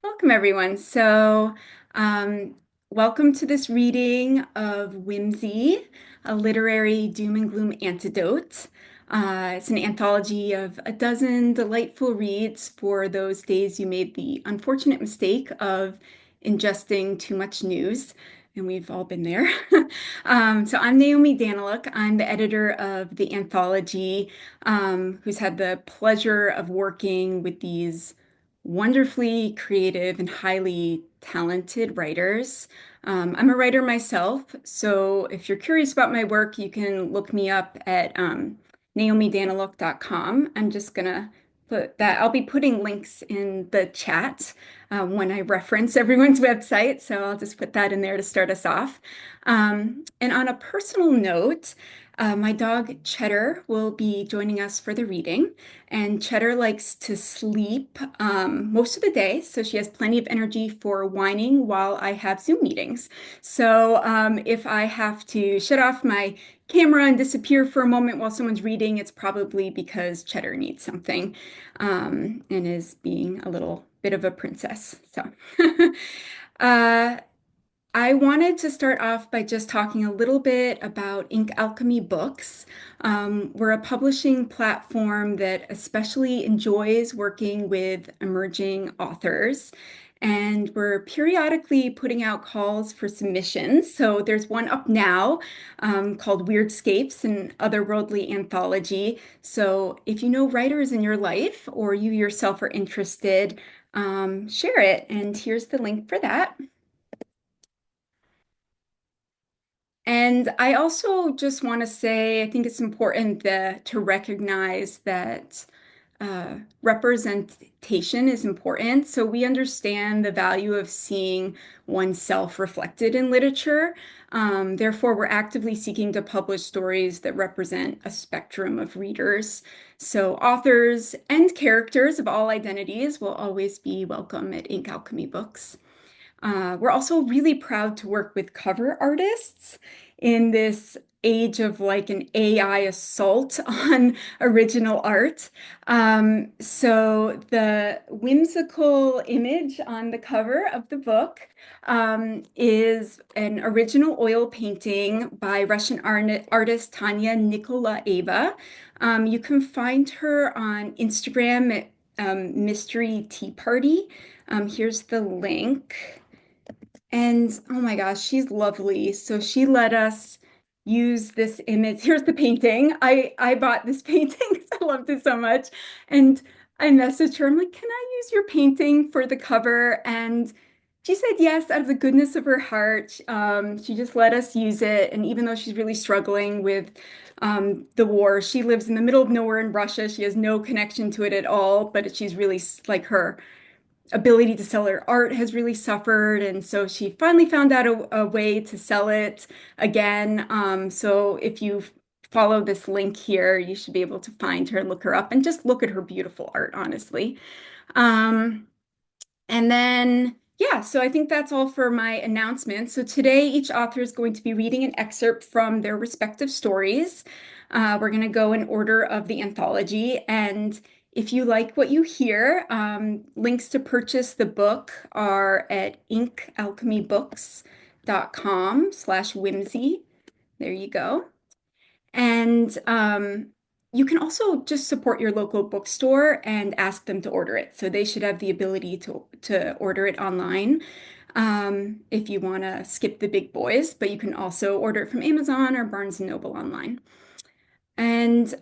Welcome, everyone. Um, welcome to this reading of Whimsy, a literary doom and gloom antidote. It's an anthology of a dozen delightful reads for those days you made the unfortunate mistake of ingesting too much news, and we've all been there. So I'm Naomi Daniluk. I'm the editor of the anthology, who's had the pleasure of working with these wonderfully creative and highly talented writers. I'm a writer myself, so if you're curious about my work, you can look me up at naomidaniluk.com. I'm just gonna put that, I'll be putting links in the chat when I reference everyone's website, so I'll just put that in there to start us off. And on a personal note, my dog Cheddar will be joining us for the reading. And Cheddar likes to sleep most of the day, so she has plenty of energy for whining while I have Zoom meetings. So if I have to shut off my camera and disappear for a moment while someone's reading, it's probably because Cheddar needs something and is being a little bit of a princess. So uh, I wanted to start off by just talking a little bit about Ink Alchemy Books. We're a publishing platform that especially enjoys working with emerging authors, and we're periodically putting out calls for submissions. So there's one up now called Weirdscapes, an otherworldly anthology. So if you know writers in your life or you yourself are interested, share it. And here's the link for that. And I also just want to say, I think it's important to recognize that representation is important. So we understand the value of seeing oneself reflected in literature. Therefore, we're actively seeking to publish stories that represent a spectrum of readers. So authors and characters of all identities will always be welcome at Ink Alchemy Books. We're also really proud to work with cover artists in this age of like an AI assault on original art. So the whimsical image on the cover of the book is an original oil painting by Russian artist Tanya Nikolaeva. You can find her on Instagram at Mystery Tea Party. Here's the link. And oh my gosh, she's lovely. So she let us use this image. Here's the painting. I bought this painting because I loved it so much. And I messaged her. I'm like, can I use your painting for the cover? And she said yes, out of the goodness of her heart. She just let us use it. And even though she's really struggling with the war, she lives in the middle of nowhere in Russia. She has no connection to it at all, but she's really like her ability to sell her art has really suffered. And so she finally found out a way to sell it again. So if you follow this link here, you should be able to find her and look her up and just look at her beautiful art, honestly. Um, and then, yeah, so I think that's all for my announcement. So today, each author is going to be reading an excerpt from their respective stories. We're going to go in order of the anthology. And if you like what you hear, links to purchase the book are at inkalchemybooks.com/whimsy. There you go. And you can also just support your local bookstore and ask them to order it. So they should have the ability to order it online if you want to skip the big boys, but you can also order it from Amazon or Barnes& and Noble online. And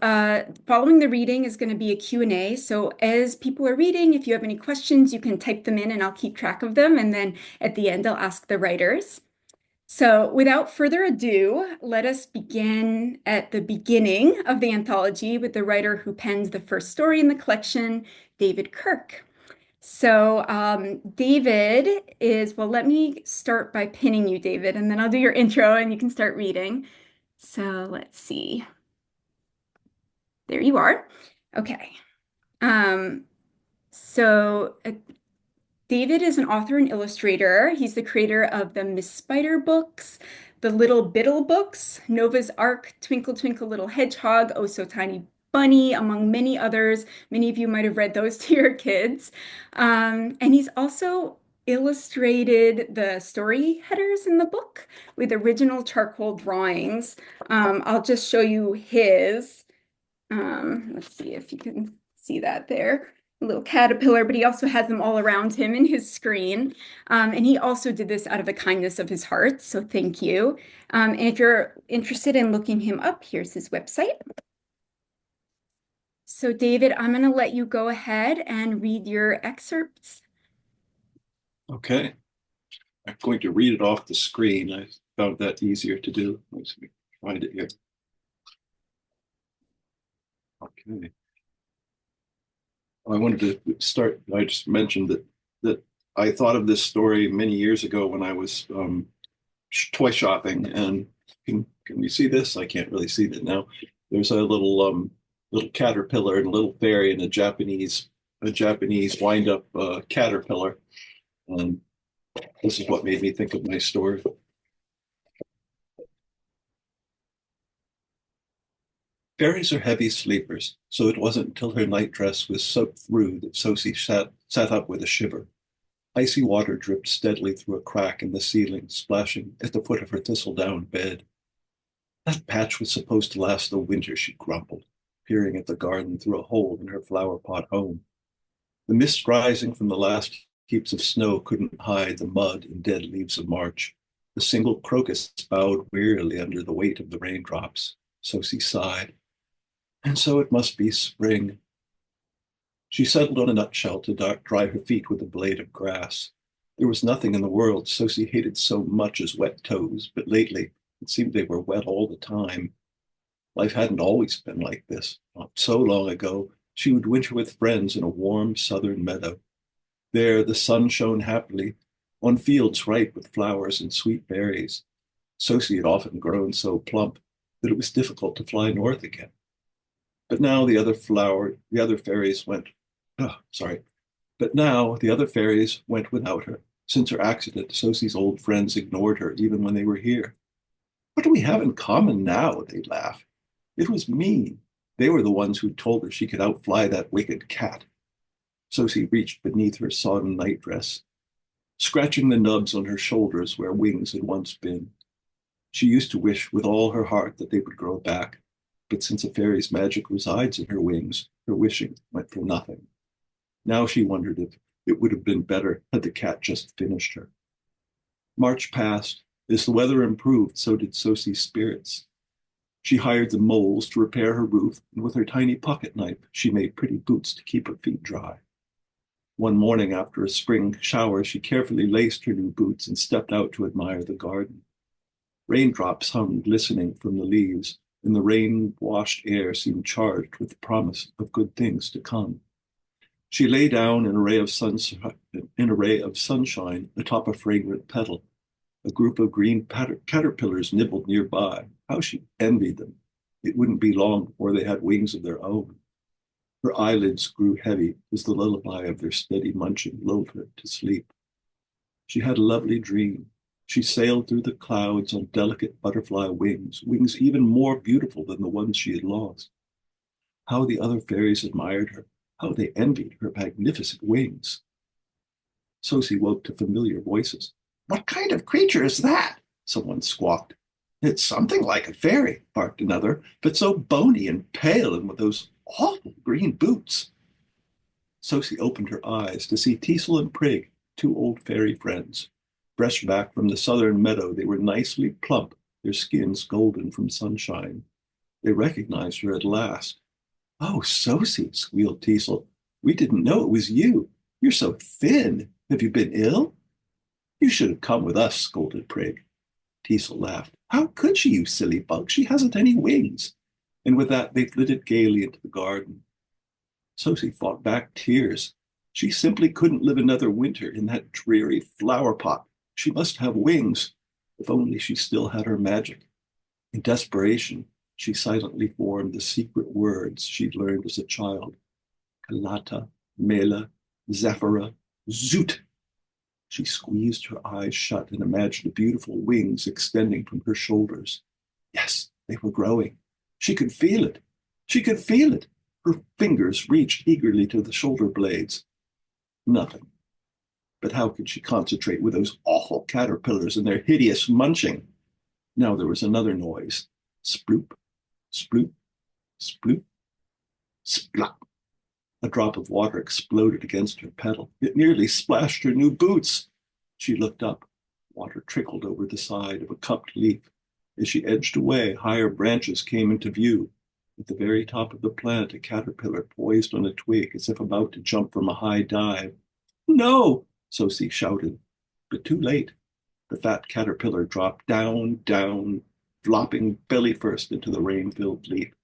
following the reading is going to be a Q&A. So as people are reading, if you have any questions, you can type them in and I'll keep track of them. And then at the end, I'll ask the writers. So without further ado, let us begin at the beginning of the anthology with the writer who penned the first story in the collection, David Kirk. So David is, well, let me start by pinning you, David, and then I'll do your intro and you can start reading. So let's see. There you are. Okay. Um, so David is an author and illustrator. He's the creator of the Miss Spider books, the Little Biddle books, Nova's Ark, Twinkle Twinkle Little Hedgehog, Oh So Tiny Bunny, among many others. Many of you might have read those to your kids. And he's also illustrated the story headers in the book with original charcoal drawings. I'll just show you his. Let's see if you can see that there. A little caterpillar, but he also has them all around him in his screen. And he also did this out of the kindness of his heart, so thank you. And if you're interested in looking him up, here's his website. So David, I'm going to let you go ahead and read your excerpts. Okay. I'm going to read it off the screen. I found that easier to do. Let's find it here. Okay. I wanted to start. I just mentioned that I thought of this story many years ago when I was toy shopping. And can you see this? I can't really see that now. There's a little caterpillar and a little fairy and a Japanese wind-up caterpillar. And this is what made me think of my story. Fairies are heavy sleepers, so it wasn't until her nightdress was soaked through that Sosie sat up with a shiver. Icy water dripped steadily through a crack in the ceiling, splashing at the foot of her thistledown bed. That patch was supposed to last the winter, she grumbled, peering at the garden through a hole in her flower pot home. The mist rising from the last heaps of snow couldn't hide the mud and dead leaves of March. The single crocus bowed wearily under the weight of the raindrops. Sosie sighed. And so it must be spring. She settled on a nutshell to dry her feet with a blade of grass. There was nothing in the world Sosie hated so much as wet toes, but lately it seemed they were wet all the time. Life hadn't always been like this. Not so long ago, she would winter with friends in a warm southern meadow. There, the sun shone happily on fields ripe with flowers and sweet berries. Sosie had often grown so plump that it was difficult to fly north again. But now the other fairies went, But now the other fairies went without her. Since her accident, Sosie's old friends ignored her even when they were here. What do we have in common now? They'd laugh. It was mean. They were the ones who told her she could outfly that wicked cat. Sosie reached beneath her sodden nightdress, scratching the nubs on her shoulders where wings had once been. She used to wish with all her heart that they would grow back, but since a fairy's magic resides in her wings, her wishing went for nothing. Now she wondered if it would have been better had the cat just finished her. March passed. As the weather improved, so did Sosie's spirits. She hired the moles to repair her roof, and with her tiny pocket knife, she made pretty boots to keep her feet dry. One morning after a spring shower, she carefully laced her new boots and stepped out to admire the garden. Raindrops hung glistening from the leaves, and the rain-washed air seemed charged with the promise of good things to come. She lay down in an array of sunshine atop a fragrant petal. A group of green caterpillars nibbled nearby. How she envied them. It wouldn't be long before they had wings of their own. Her eyelids grew heavy as the lullaby of their steady munching lulled her to sleep. She had a lovely dream. She sailed through the clouds on delicate butterfly wings, wings even more beautiful than the ones she had lost. How the other fairies admired her, how they envied her magnificent wings. Sosie woke to familiar voices. What kind of creature is that? Someone squawked. It's something like a fairy, barked another, but so bony and pale and with those awful green boots. Sosie opened her eyes to see Teasel and Prig, two old fairy friends. Fresh back from the southern meadow, they were nicely plump, their skins golden from sunshine. They recognized her at last. Oh, Sosie, squealed Teasel. We didn't know it was you. You're so thin. Have you been ill? You should have come with us, scolded Prig. Teasel laughed. How could she, you silly bug? She hasn't any wings. And with that, they flitted gaily into the garden. Sosie fought back tears. She simply couldn't live another winter in that dreary flower pot. She must have wings. If only she still had her magic. In desperation, she silently formed the secret words she'd learned as a child. Kalata, Mela, Zephyra, Zoot. She squeezed her eyes shut and imagined beautiful wings extending from her shoulders. Yes, they were growing. She could feel it. She could feel it. Her fingers reached eagerly to the shoulder blades. Nothing. But how could she concentrate with those awful caterpillars and their hideous munching? Now there was another noise. Sploop, sploop, sploop, splop. A drop of water exploded against her pedal. It nearly splashed her new boots. She looked up. Water trickled over the side of a cupped leaf. As she edged away, higher branches came into view. At the very top of the plant, a caterpillar poised on a twig as if about to jump from a high dive. No, Sosie shouted, but too late. The fat caterpillar dropped down, down, flopping belly first into the rain-filled leaf.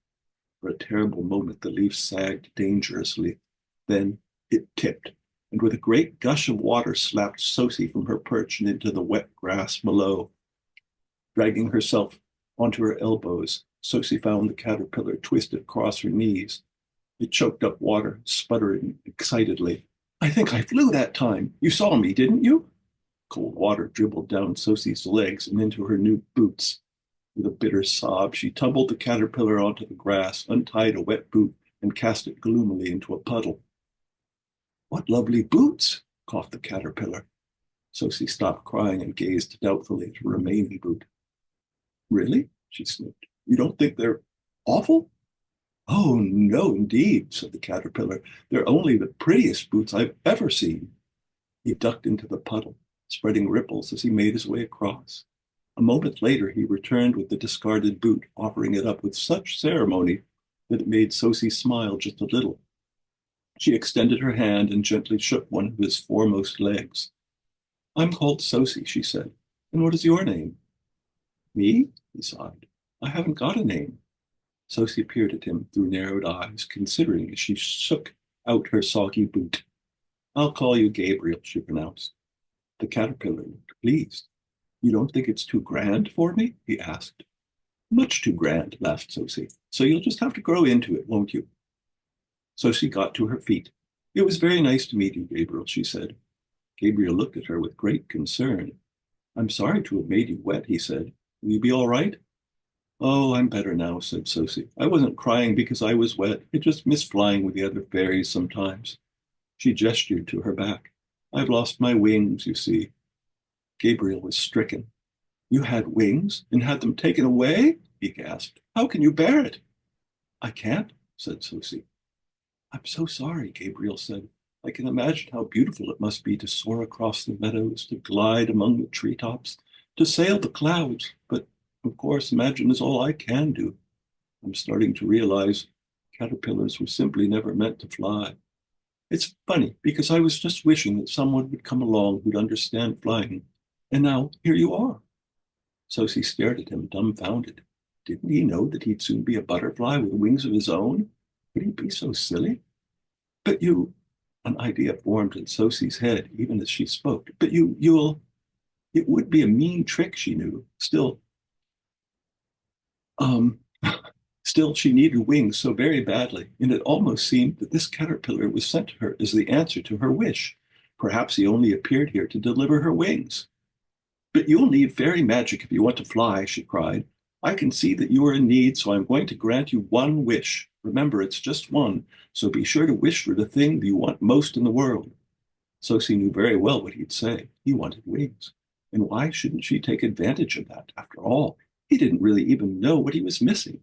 For a terrible moment, the leaf sagged dangerously. Then it tipped, and with a great gush of water slapped Sosie from her perch and into the wet grass below. Dragging herself onto her elbows, Sosie found the caterpillar twisted across her knees. It choked up water, sputtering excitedly. I think I flew that time. You saw me, didn't you? Cold water dribbled down Sosie's legs and into her new boots. With a bitter sob, she tumbled the caterpillar onto the grass, untied a wet boot, and cast it gloomily into a puddle. What lovely boots, coughed the caterpillar. Sosie stopped crying and gazed doubtfully at her remaining boot. Really? She sniffed. You don't think they're awful? Oh, no, indeed, said the caterpillar. They're only the prettiest boots I've ever seen. He ducked into the puddle, spreading ripples as he made his way across. A moment later, he returned with the discarded boot, offering it up with such ceremony that it made Sosie smile just a little. She extended her hand and gently shook one of his foremost legs. I'm called Sosie, she said. And what is your name? Me? He sighed. I haven't got a name. Sosie peered at him through narrowed eyes, considering as she shook out her soggy boot. I'll call you Gabriel, she pronounced. The caterpillar looked pleased. You don't think it's too grand for me? He asked. Much too grand, laughed Sosie. So you'll just have to grow into it, won't you? Sosie got to her feet. It was very nice to meet you, Gabriel, she said. Gabriel looked at her with great concern. I'm sorry to have made you wet, he said. Will you be all right? Oh, I'm better now, said Sosie. I wasn't crying because I was wet. I just miss flying with the other fairies sometimes. She gestured to her back. I've lost my wings, you see. Gabriel was stricken. You had wings and had them taken away? He gasped. How can you bear it? I can't, said Sosie. I'm so sorry, Gabriel said. I can imagine how beautiful it must be to soar across the meadows, to glide among the treetops, to sail the clouds. But, of course, imagine is all I can do. I'm starting to realize caterpillars were simply never meant to fly. It's funny, because I was just wishing that someone would come along who'd understand flying. And now, here you are. Sosie stared at him, dumbfounded. Didn't he know that he'd soon be a butterfly with wings of his own? Could he be so silly? But you, an idea formed in Sosie's head, even as she spoke. But you'll, it would be a mean trick, she knew. Um, Still, she needed wings so very badly, and it almost seemed that this caterpillar was sent to her as the answer to her wish. Perhaps he only appeared here to deliver her wings. But you'll need fairy magic if you want to fly, she cried. I can see that you are in need, so I'm going to grant you one wish. Remember, it's just one, so be sure to wish for the thing that you want most in the world. Sosie knew very well what he'd say. He wanted wings. And why shouldn't she take advantage of that? After all, he didn't really even know what he was missing.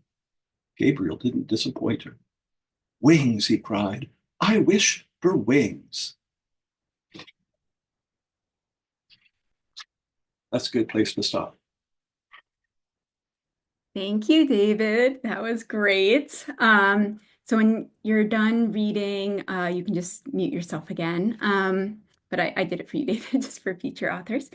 Gabriel didn't disappoint her. Wings, he cried. I wish for wings. That's a good place to stop. Thank you, David. That was great. So when you're done reading, you can just mute yourself again. But I did it for you, David, just for future authors.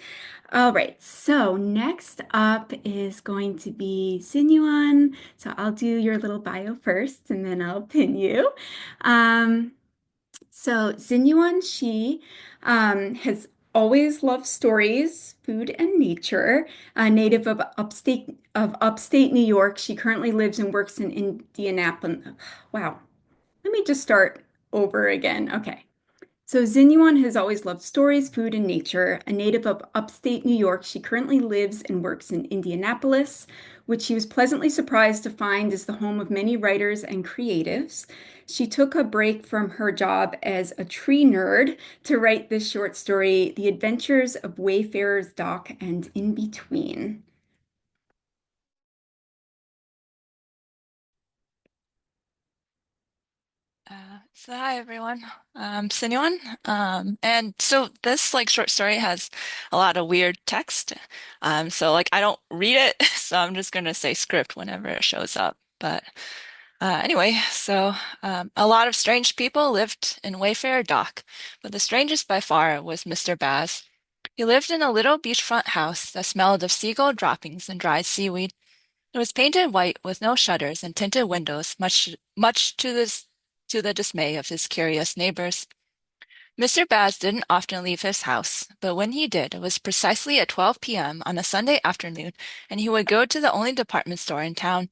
All right, so next up is going to be Sinuan. So I'll do your little bio first, and then I'll pin you. So Sinuan, she has always loved stories, food, and nature. Native of upstate New York, she currently lives and works in Indianapolis. Wow. Let me just start over again. Okay. So Xinyuan has always loved stories, food, and nature. A native of upstate New York, she currently lives and works in Indianapolis, which she was pleasantly surprised to find is the home of many writers and creatives. She took a break from her job as a tree nerd to write this short story, The Adventures of Wayfarer's Dock and In Between. So hi everyone. Sinuan. And so this like short story has a lot of weird text. So like I don't read it, so I'm just gonna say script whenever it shows up. But anyway, a lot of strange people lived in Wayfarer Dock, but the strangest by far was Mr. Baz. He lived in a little beachfront house that smelled of seagull droppings and dried seaweed. It was painted white with no shutters and tinted windows, much to the dismay of his curious neighbors. Mr. Baz didn't often leave his house, but when he did, it was precisely at 12 p.m. on a Sunday afternoon, and he would go to the only department store in town.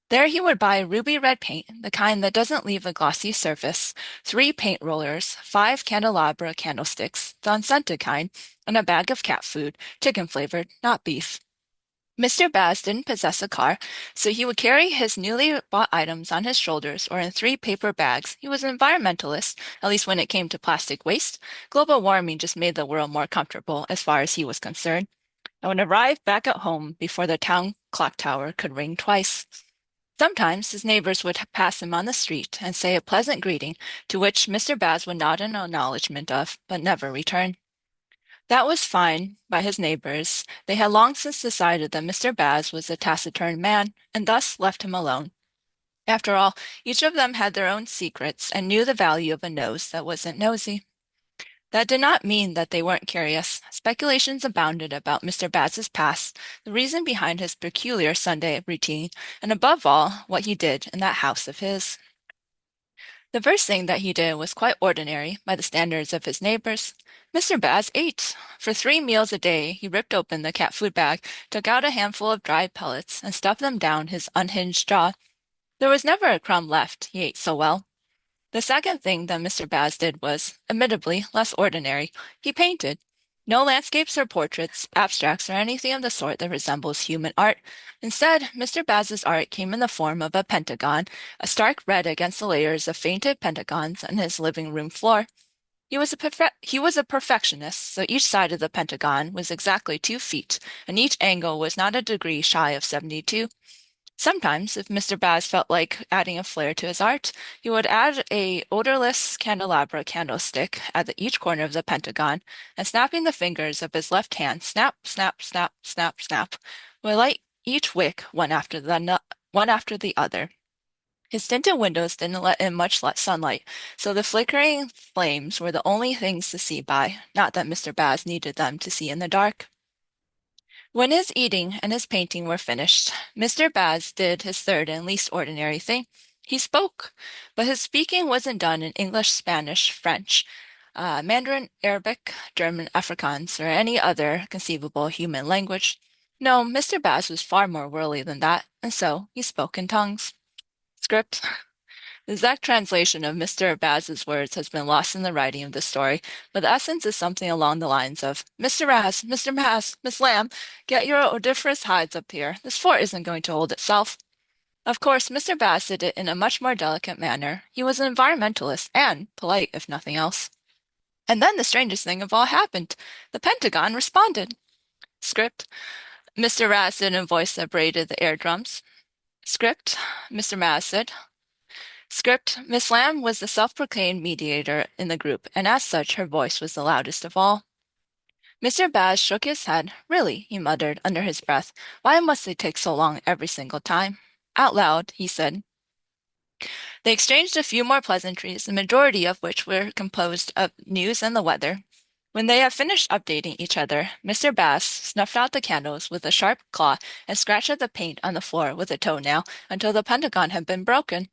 There he would buy ruby red paint, the kind that doesn't leave a glossy surface, 3 paint rollers, 5 candelabra candlesticks, the unscented kind, and a bag of cat food, chicken flavored, not beef. Mr. Baz didn't possess a car, so he would carry his newly bought items on his shoulders or in 3 paper bags. He was an environmentalist, at least when it came to plastic waste. Global warming just made the world more comfortable as far as he was concerned, and would arrive back at home before the town clock tower could ring twice. Sometimes his neighbors would pass him on the street and say a pleasant greeting, to which Mr. Baz would nod in acknowledgment of, but never return. That was fine by his neighbors. They had long since decided that Mr. Baz was a taciturn man, and thus left him alone. After all, each of them had their own secrets and knew the value of a nose that wasn't nosy. That did not mean that they weren't curious. Speculations abounded about Mr. Baz's past, the reason behind his peculiar Sunday routine, and above all, what he did in that house of his. The first thing that he did was quite ordinary by the standards of his neighbors. Mr. Baz ate. For 3 meals a day, he ripped open the cat food bag, took out a handful of dried pellets, and stuffed them down his unhinged jaw. There was never a crumb left, he ate so well. The second thing that Mr. Baz did was, admittedly, less ordinary. He painted. No landscapes or portraits, abstracts, or anything of the sort that resembles human art. Instead, Mr. Baz's art came in the form of a pentagon, a stark red against the layers of fainted pentagons on his living room floor. He was a perfectionist, so each side of the pentagon was exactly 2 feet, and each angle was not a degree shy of 72. Sometimes, if Mr. Baz felt like adding a flair to his art, he would add a odorless candelabra candlestick at each corner of the pentagon, and snapping the fingers of his left hand, snap, snap, snap, snap, snap, would light each wick one after the other. His tinted windows didn't let in much sunlight, so the flickering flames were the only things to see by, not that Mr. Baz needed them to see in the dark. When his eating and his painting were finished, Mr. Baz did his third and least ordinary thing. He spoke, but his speaking wasn't done in English, Spanish, French, Mandarin, Arabic, German, Afrikaans, or any other conceivable human language. No, Mr. Baz was far more worldly than that, and so he spoke in tongues. Script. The exact translation of Mr. Baz's words has been lost in the writing of the story, but the essence is something along the lines of, Mr. Raz, Mr. Maz, Miss Lamb, get your odoriferous hides up here. This fort isn't going to hold itself. Of course, Mr. Baz did it in a much more delicate manner. He was an environmentalist and polite, if nothing else. And then the strangest thing of all happened. The Pentagon responded. Script. Mr. Raz said in a voice that braided the eardrums. Script. Mr. Maz said. Script, Miss Lamb was the self-proclaimed mediator in the group, and as such her voice was the loudest of all. Mr. Baz shook his head. Really, he muttered under his breath, why must they take so long every single time? Out loud, he said. They exchanged a few more pleasantries, the majority of which were composed of news and the weather. When they had finished updating each other, Mr. Baz snuffed out the candles with a sharp claw and scratched at the paint on the floor with a toenail until the pentagon had been broken.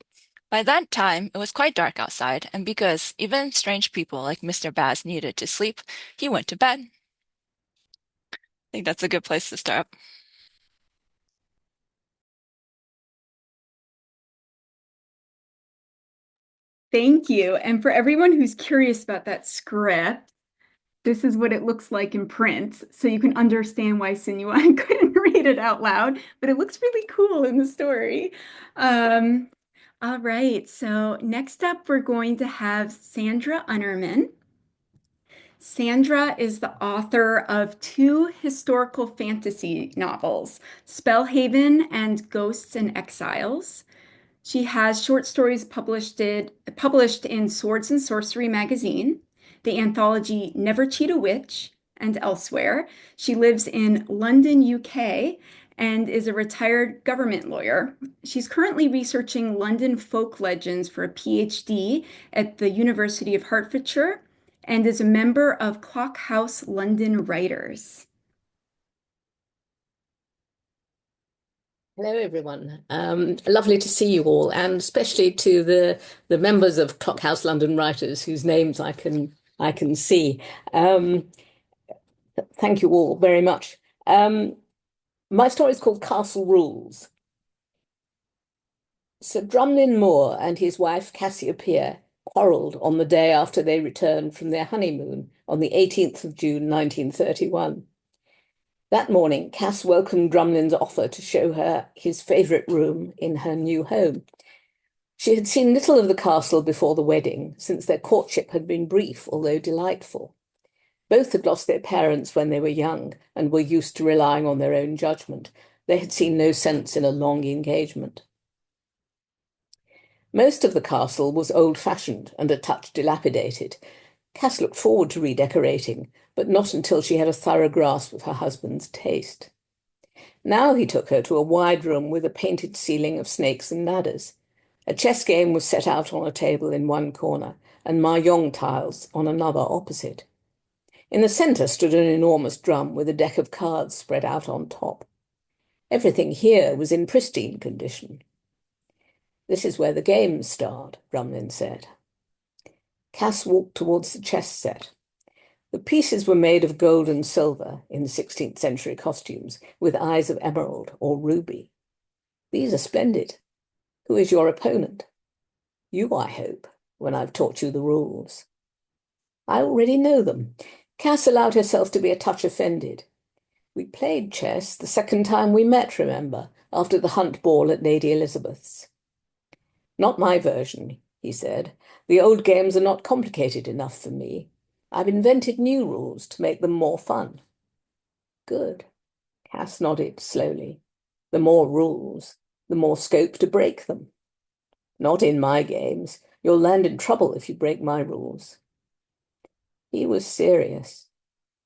By that time, it was quite dark outside, and because even strange people like Mr. Baz needed to sleep, he went to bed. I think that's a good place to start. Thank you. And for everyone who's curious about that script, this is what it looks like in print. So you can understand why Sinuan couldn't read it out loud, but it looks really cool in the story. Um, all right. So next up, we're going to have Sandra Unnerman. Sandra is the author of two historical fantasy novels, Spellhaven and Ghosts and Exiles. She has short stories published in Swords and Sorcery magazine, the anthology Never Cheat a Witch, and elsewhere. She lives in London, UK, and is a retired government lawyer. She's currently researching London folk legends for a PhD at the University of Hertfordshire and is a member of Clock House London Writers. Hello, everyone. Lovely to see you all, and especially to the members of Clockhouse London Writers, whose names I can see. Thank you all very much. My story is called Castle Rules. Sir Drumlin Moore and his wife Cassiopeia quarrelled on the day after they returned from their honeymoon on the 18th of June, 1931. That morning, Cass welcomed Drumlin's offer to show her his favourite room in her new home. She had seen little of the castle before the wedding, since their courtship had been brief, although delightful. Both had lost their parents when they were young and were used to relying on their own judgment. They had seen no sense in a long engagement. Most of the castle was old-fashioned and a touch dilapidated. Cass looked forward to redecorating, but not until she had a thorough grasp of her husband's taste. Now he took her to a wide room with a painted ceiling of snakes and ladders. A chess game was set out on a table in one corner, and mahjong tiles on another opposite. In the centre stood an enormous drum with a deck of cards spread out on top. Everything here was in pristine condition. "This is where the games start," Drumlin said. Cass walked towards the chess set. The pieces were made of gold and silver in 16th century costumes, with eyes of emerald or ruby. "These are splendid. Who is your opponent?" "You, I hope, when I've taught you the rules." "I already know them." Cass allowed herself to be a touch offended. "We played chess the second time we met, remember, after the hunt ball at Lady Elizabeth's." "Not my version," he said. "The old games are not complicated enough for me. I've invented new rules to make them more fun." "Good." Cass nodded slowly. "The more rules, the more scope to break them." "Not in my games. You'll land in trouble if you break my rules." He was serious.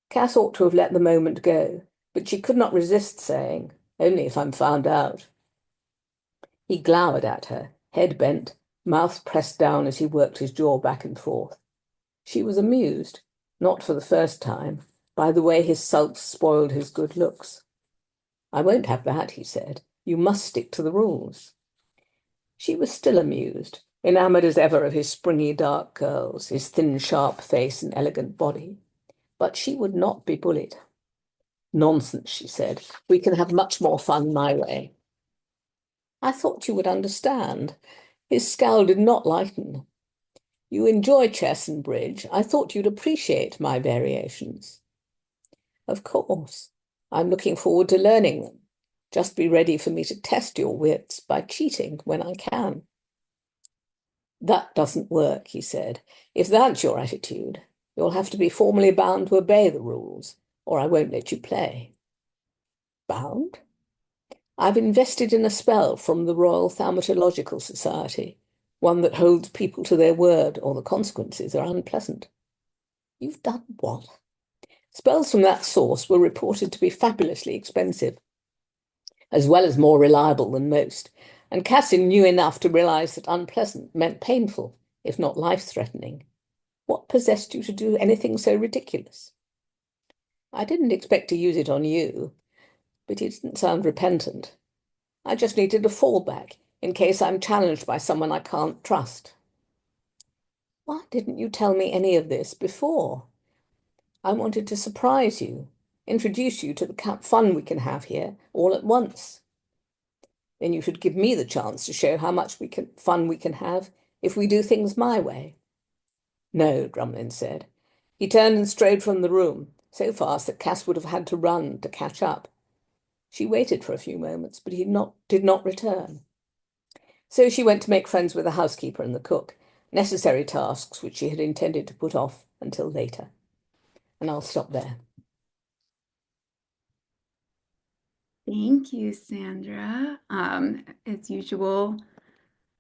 Cass ought to have let the moment go, but she could not resist saying, "Only if I'm found out." He glowered at her, head bent, mouth pressed down as he worked his jaw back and forth. She was amused, not for the first time, by the way his sulks spoiled his good looks. "I won't have that," he said. "You must stick to the rules." She was still amused, enamoured as ever of his springy dark curls, his thin, sharp face and elegant body. But she would not be bullied. "Nonsense," she said. "We can have much more fun my way." "I thought you would understand." His scowl did not lighten. "You enjoy chess and bridge. I thought you'd appreciate my variations." "Of course. I'm looking forward to learning them. Just be ready for me to test your wits by cheating when I can." "That doesn't work," he said. "If that's your attitude, you'll have to be formally bound to obey the rules, or I won't let you play." "Bound?" "I've invested in a spell from the Royal Thaumatological Society, one that holds people to their word or the consequences are unpleasant." "You've done what?" "Spells from that source were reported to be fabulously expensive, as well as more reliable than most, and Cassin knew enough to realize that unpleasant meant painful, if not life-threatening. What possessed you to do anything so ridiculous?" "I didn't expect to use it on you," but he didn't sound repentant. "I just needed a fallback in case I'm challenged by someone I can't trust." "Why didn't you tell me any of this before?" "I wanted to surprise you, introduce you to the fun we can have here all at once." "Then you should give me the chance to show how much fun we can have if we do things my way? No, Drumlin said. He turned and strode from the room, so fast that Cass would have had to run to catch up. She waited for a few moments, but he did not return. So she went to make friends with the housekeeper and the cook, necessary tasks which she had intended to put off until later. And I'll stop there. Thank you, Sandra. As usual,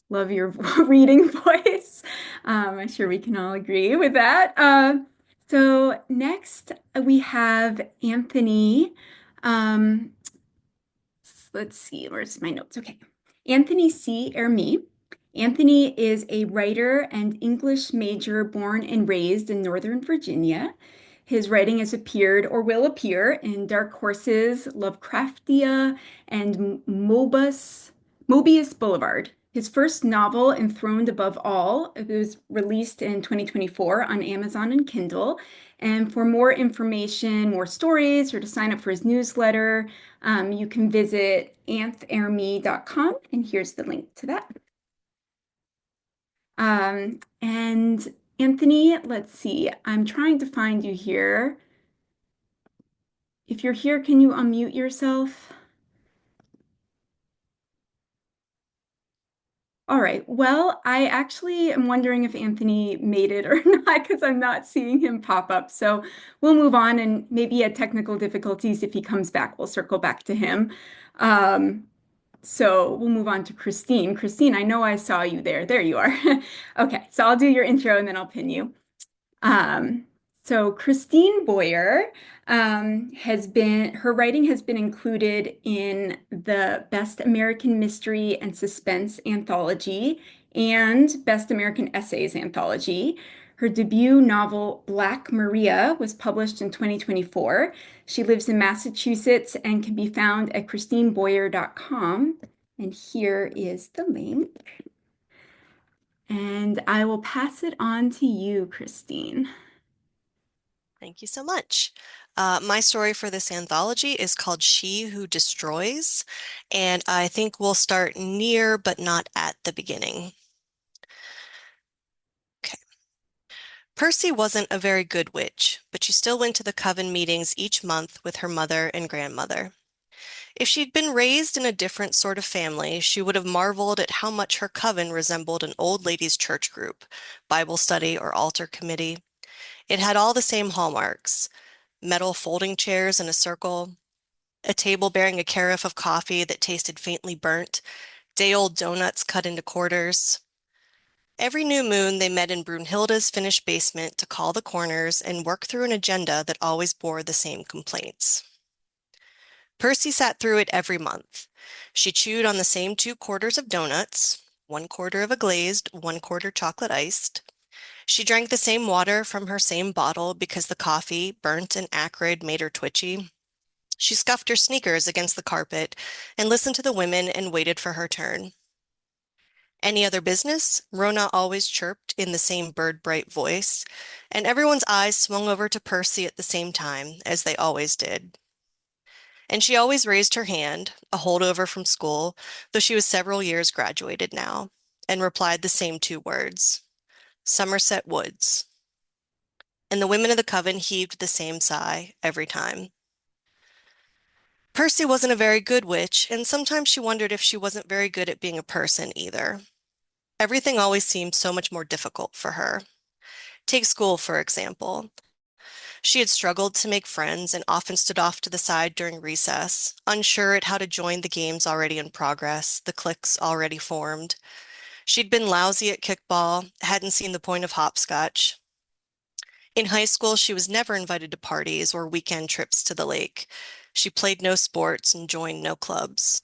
love your reading voice. I'm sure we can all agree with that. So next we have Anthony. Let's see, where's my notes? Okay. Anthony C. Ermi. Anthony is a writer and English major born and raised in Northern Virginia. His writing has appeared or will appear in Dark Horses, Lovecraftia, and Mobius Boulevard. His first novel, Enthroned Above All, it was released in 2024 on Amazon and Kindle. And for more information, more stories, or to sign up for his newsletter, you can visit anthterme.com, and here's the link to that. And Anthony, let's see, I'm trying to find you here. If you're here, can you unmute yourself? All right. Well, I actually am wondering if Anthony made it or not because I'm not seeing him pop up. So we'll move on, and maybe he had technical difficulties. If he comes back, we'll circle back to him. So we'll move on to Christine. Christine, I know I saw you there. There you are. Okay, so I'll do your intro and then I'll pin you. So Christine Boyer her writing has been included in the Best American Mystery and Suspense Anthology and Best American Essays Anthology. Her debut novel, Black Maria, was published in 2024. She lives in Massachusetts and can be found at christineboyer.com. And here is the link. And I will pass it on to you, Christine. Thank you so much. My story for this anthology is called She Who Destroys, and I think we'll start near but not at the beginning. Okay. Percy wasn't a very good witch, but she still went to the coven meetings each month with her mother and grandmother. If she'd been raised in a different sort of family, she would have marveled at how much her coven resembled an old ladies' church group, Bible study, or altar committee. It had all the same hallmarks: metal folding chairs in a circle, a table bearing a carafe of coffee that tasted faintly burnt, day-old donuts cut into quarters. Every new moon, they met in Brunhilde's finished basement to call the corners and work through an agenda that always bore the same complaints. Percy sat through it every month. She chewed on the same 2 quarters of donuts, 1/4 of a glazed, 1/4 chocolate iced. She drank the same water from her same bottle because the coffee, burnt and acrid, made her twitchy. She scuffed her sneakers against the carpet and listened to the women and waited for her turn. Any other business? Rona always chirped in the same bird-bright voice, and everyone's eyes swung over to Percy at the same time, as they always did. And she always raised her hand, a holdover from school, though she was several years graduated now, and replied the same 2 words: Somerset Woods. And the women of the coven heaved the same sigh every time. Percy wasn't a very good witch, and sometimes she wondered if she wasn't very good at being a person either. Everything always seemed so much more difficult for her. Take school, for example. She had struggled to make friends and often stood off to the side during recess, unsure at how to join the games already in progress, the cliques already formed. She'd been lousy at kickball, hadn't seen the point of hopscotch. In high school, she was never invited to parties or weekend trips to the lake. She played no sports and joined no clubs.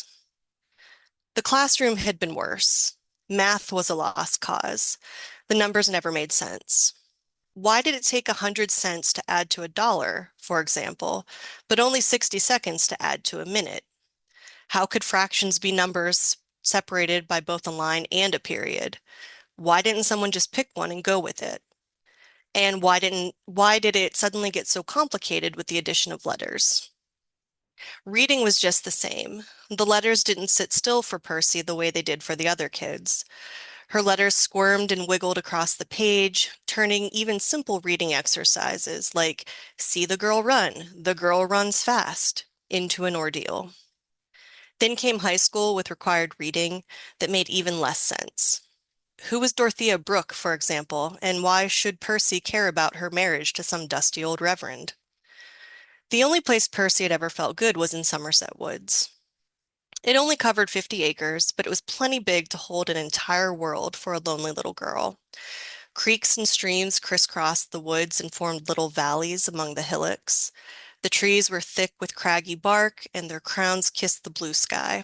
The classroom had been worse. Math was a lost cause. The numbers never made sense. Why did it take 100 cents to add to $1, for example, but only 60 seconds to add to a minute? How could fractions be numbers separated by both a line and a period? Why didn't someone just pick one and go with it? And why did it suddenly get so complicated with the addition of letters? Reading was just the same. The letters didn't sit still for Percy the way they did for the other kids. Her letters squirmed and wiggled across the page, turning even simple reading exercises like "See the girl runs fast" into an ordeal. Then came high school with required reading that made even less sense. Who was Dorothea Brooke, for example, and why should Percy care about her marriage to some dusty old reverend? The only place Percy had ever felt good was in Somerset Woods. It only covered 50 acres, but it was plenty big to hold an entire world for a lonely little girl. Creeks and streams crisscrossed the woods and formed little valleys among the hillocks. The trees were thick with craggy bark, and their crowns kissed the blue sky.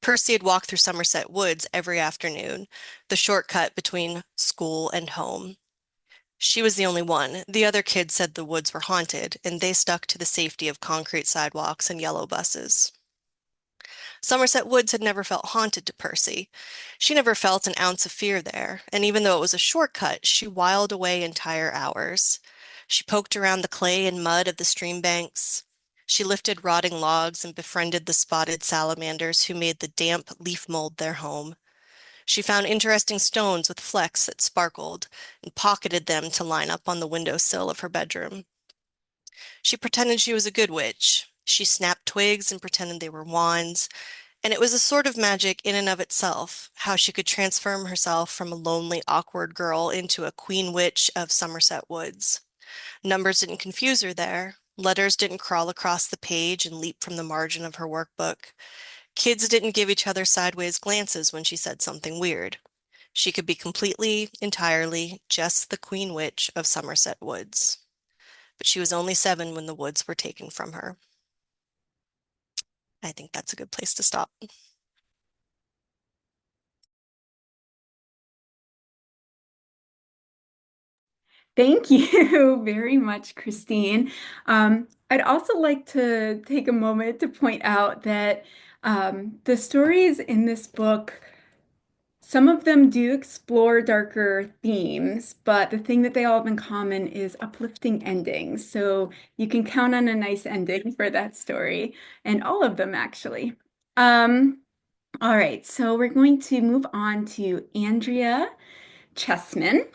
Percy had walked through Somerset Woods every afternoon, the shortcut between school and home. She was the only one. The other kids said the woods were haunted, and they stuck to the safety of concrete sidewalks and yellow buses. Somerset Woods had never felt haunted to Percy. She never felt an ounce of fear there, and even though it was a shortcut, she whiled away entire hours. She poked around the clay and mud of the stream banks. She lifted rotting logs and befriended the spotted salamanders who made the damp leaf mold their home. She found interesting stones with flecks that sparkled and pocketed them to line up on the windowsill of her bedroom. She pretended she was a good witch. She snapped twigs and pretended they were wands, and it was a sort of magic in and of itself, how she could transform herself from a lonely, awkward girl into a queen witch of Somerset Woods. Numbers didn't confuse her there. Letters didn't crawl across the page and leap from the margin of her workbook. Kids didn't give each other sideways glances when she said something weird. She could be completely, entirely, just the Queen Witch of Somerset Woods. But she was only 7 when the woods were taken from her. I think that's a good place to stop. Thank you very much, Christine. I'd also like to take a moment to point out that the stories in this book, some of them do explore darker themes, but the thing that they all have in common is uplifting endings. So you can count on a nice ending for that story, and all of them actually. All right, so we're going to move on to Andrea Chessman.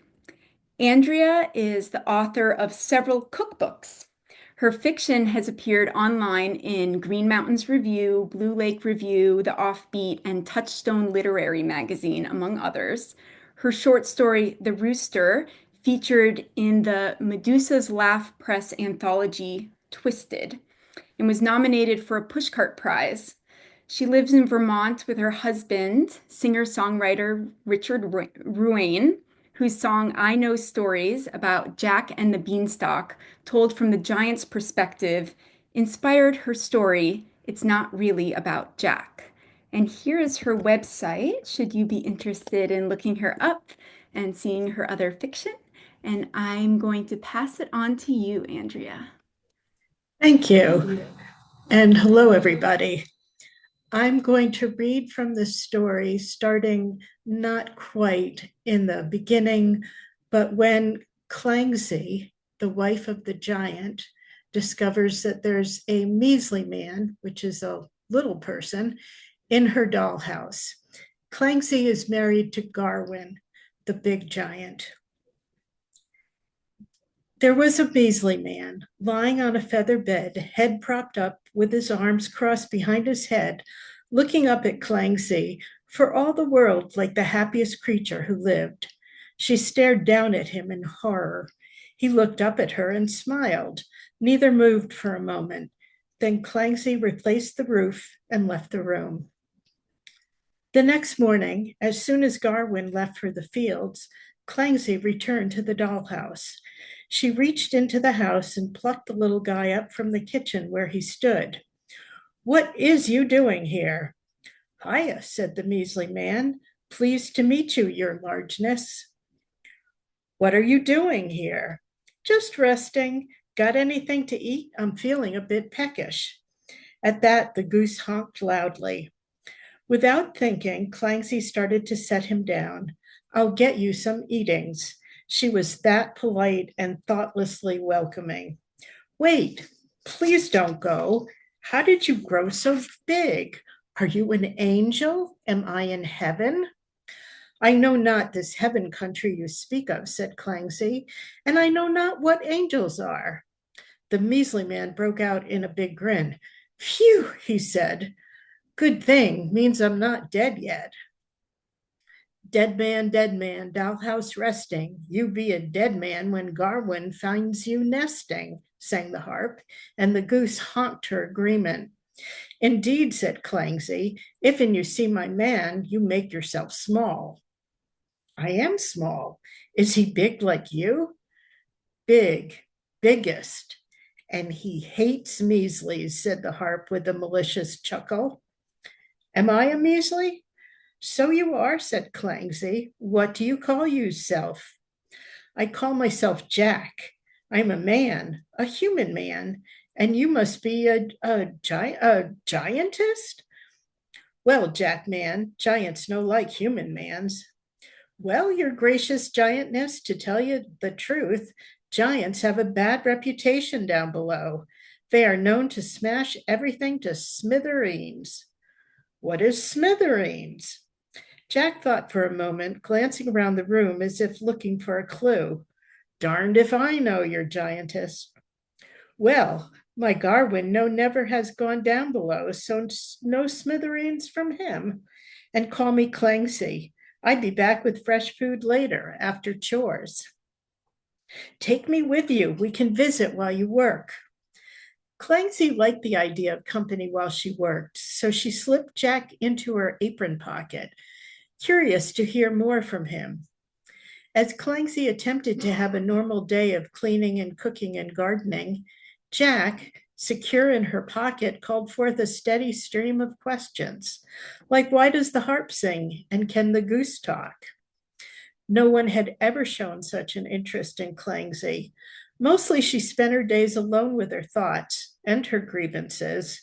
Andrea is the author of several cookbooks. Her fiction has appeared online in Green Mountains Review, Blue Lake Review, The Offbeat, and Touchstone Literary Magazine, among others. Her short story, The Rooster, featured in the Medusa's Laugh Press anthology, Twisted, and was nominated for a Pushcart Prize. She lives in Vermont with her husband, singer-songwriter Richard Ruane, whose song I Know Stories about Jack and the Beanstalk, told from the giant's perspective, inspired her story, It's Not Really About Jack. And here is her website, should you be interested in looking her up and seeing her other fiction. And I'm going to pass it on to you, Andrea. Thank you. And hello, everybody. I'm going to read from the story starting not quite in the beginning, but when Clangsy, the wife of the giant, discovers that there's a measly man, which is a little person, in her dollhouse. Clangsy is married to Garwin, the big giant. There was a measly man lying on a feather bed, head propped up with his arms crossed behind his head, looking up at Clangsy, for all the world like the happiest creature who lived. She stared down at him in horror. He looked up at her and smiled. Neither moved for a moment. Then Clangsy replaced the roof and left the room. The next morning, as soon as Garwin left for the fields, Clangsy returned to the dollhouse. She reached into the house and plucked the little guy up from the kitchen where he stood. "What is you doing here?" "Hiya," said the measly man. "Pleased to meet you, your largeness." "What are you doing here?" "Just resting. Got anything to eat? I'm feeling a bit peckish." At that, the goose honked loudly. Without thinking, Clangsy started to set him down. "I'll get you some eatings." She was that polite and thoughtlessly welcoming. "Wait, please don't go. How did you grow so big? Are you an angel? Am I in heaven?" I know not this heaven country you speak of, said Clangsy, and I know not what angels are. The measly man broke out in a big grin. Phew, he said. Good thing, means I'm not dead yet. Dead man, dollhouse resting. You be a dead man when Garwin finds you nesting, sang the harp, and the goose honked her agreement. Indeed, said Clangsy, if and you see my man, you make yourself small. I am small. Is he big like you? Big, biggest. And he hates measlies, said the harp with a malicious chuckle. Am I a measly? So you are, said Clangsy. What do you call yourself? I call myself Jack. I'm a man, a human man, and you must be a giantess? Well, Jack man, giants no like human mans. Well, your gracious giantness, to tell you the truth, giants have a bad reputation down below. They are known to smash everything to smithereens. What is smithereens? Jack thought for a moment, glancing around the room as if looking for a clue. Darned if I know, your giantess. Well, my Garwin no never has gone down below, so no smithereens from him. And call me Clangsy. I'd be back with fresh food later, after chores. Take me with you. We can visit while you work. Clangsy liked the idea of company while she worked, so she slipped Jack into her apron pocket, curious to hear more from him. As Clangsy attempted to have a normal day of cleaning and cooking and gardening, Jack, secure in her pocket, called forth a steady stream of questions, like why does the harp sing and can the goose talk? No one had ever shown such an interest in Clangsy. Mostly she spent her days alone with her thoughts and her grievances.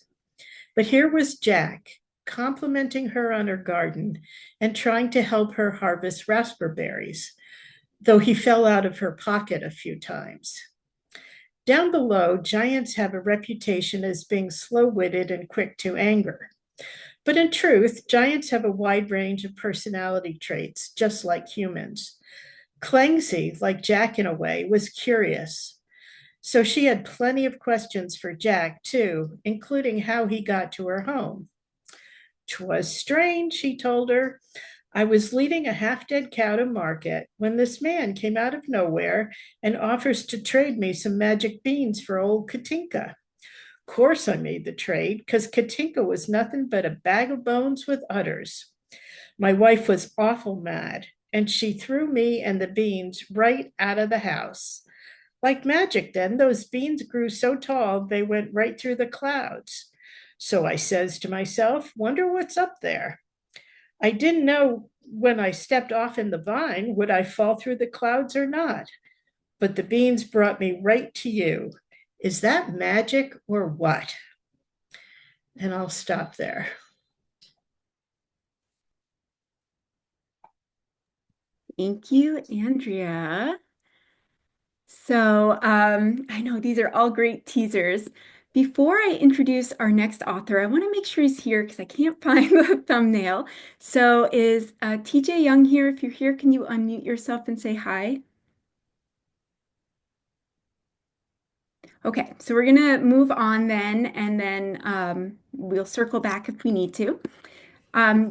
But here was Jack, complimenting her on her garden and trying to help her harvest raspberries, though he fell out of her pocket a few times. Down below, giants have a reputation as being slow-witted and quick to anger. But in truth, giants have a wide range of personality traits, just like humans. Clangsy, like Jack in a way, was curious. So she had plenty of questions for Jack, too, including how he got to her home. 'Twas strange, he told her. I was leading a half-dead cow to market when this man came out of nowhere and offers to trade me some magic beans for old Katinka. Course I made the trade, because Katinka was nothing but a bag of bones with udders. My wife was awful mad, and she threw me and the beans right out of the house. Like magic, then, those beans grew so tall they went right through the clouds. So I says to myself, wonder what's up there. I didn't know when I stepped off in the vine, would I fall through the clouds or not? But the beans brought me right to you. Is that magic or what? And I'll stop there. Thank you, Andrea. So I know these are all great teasers. Before I introduce our next author, I want to make sure he's here because I can't find the thumbnail. So is TJ Young here? If you're here, can you unmute yourself and say hi? Okay, so we're going to move on then, and then we'll circle back if we need to.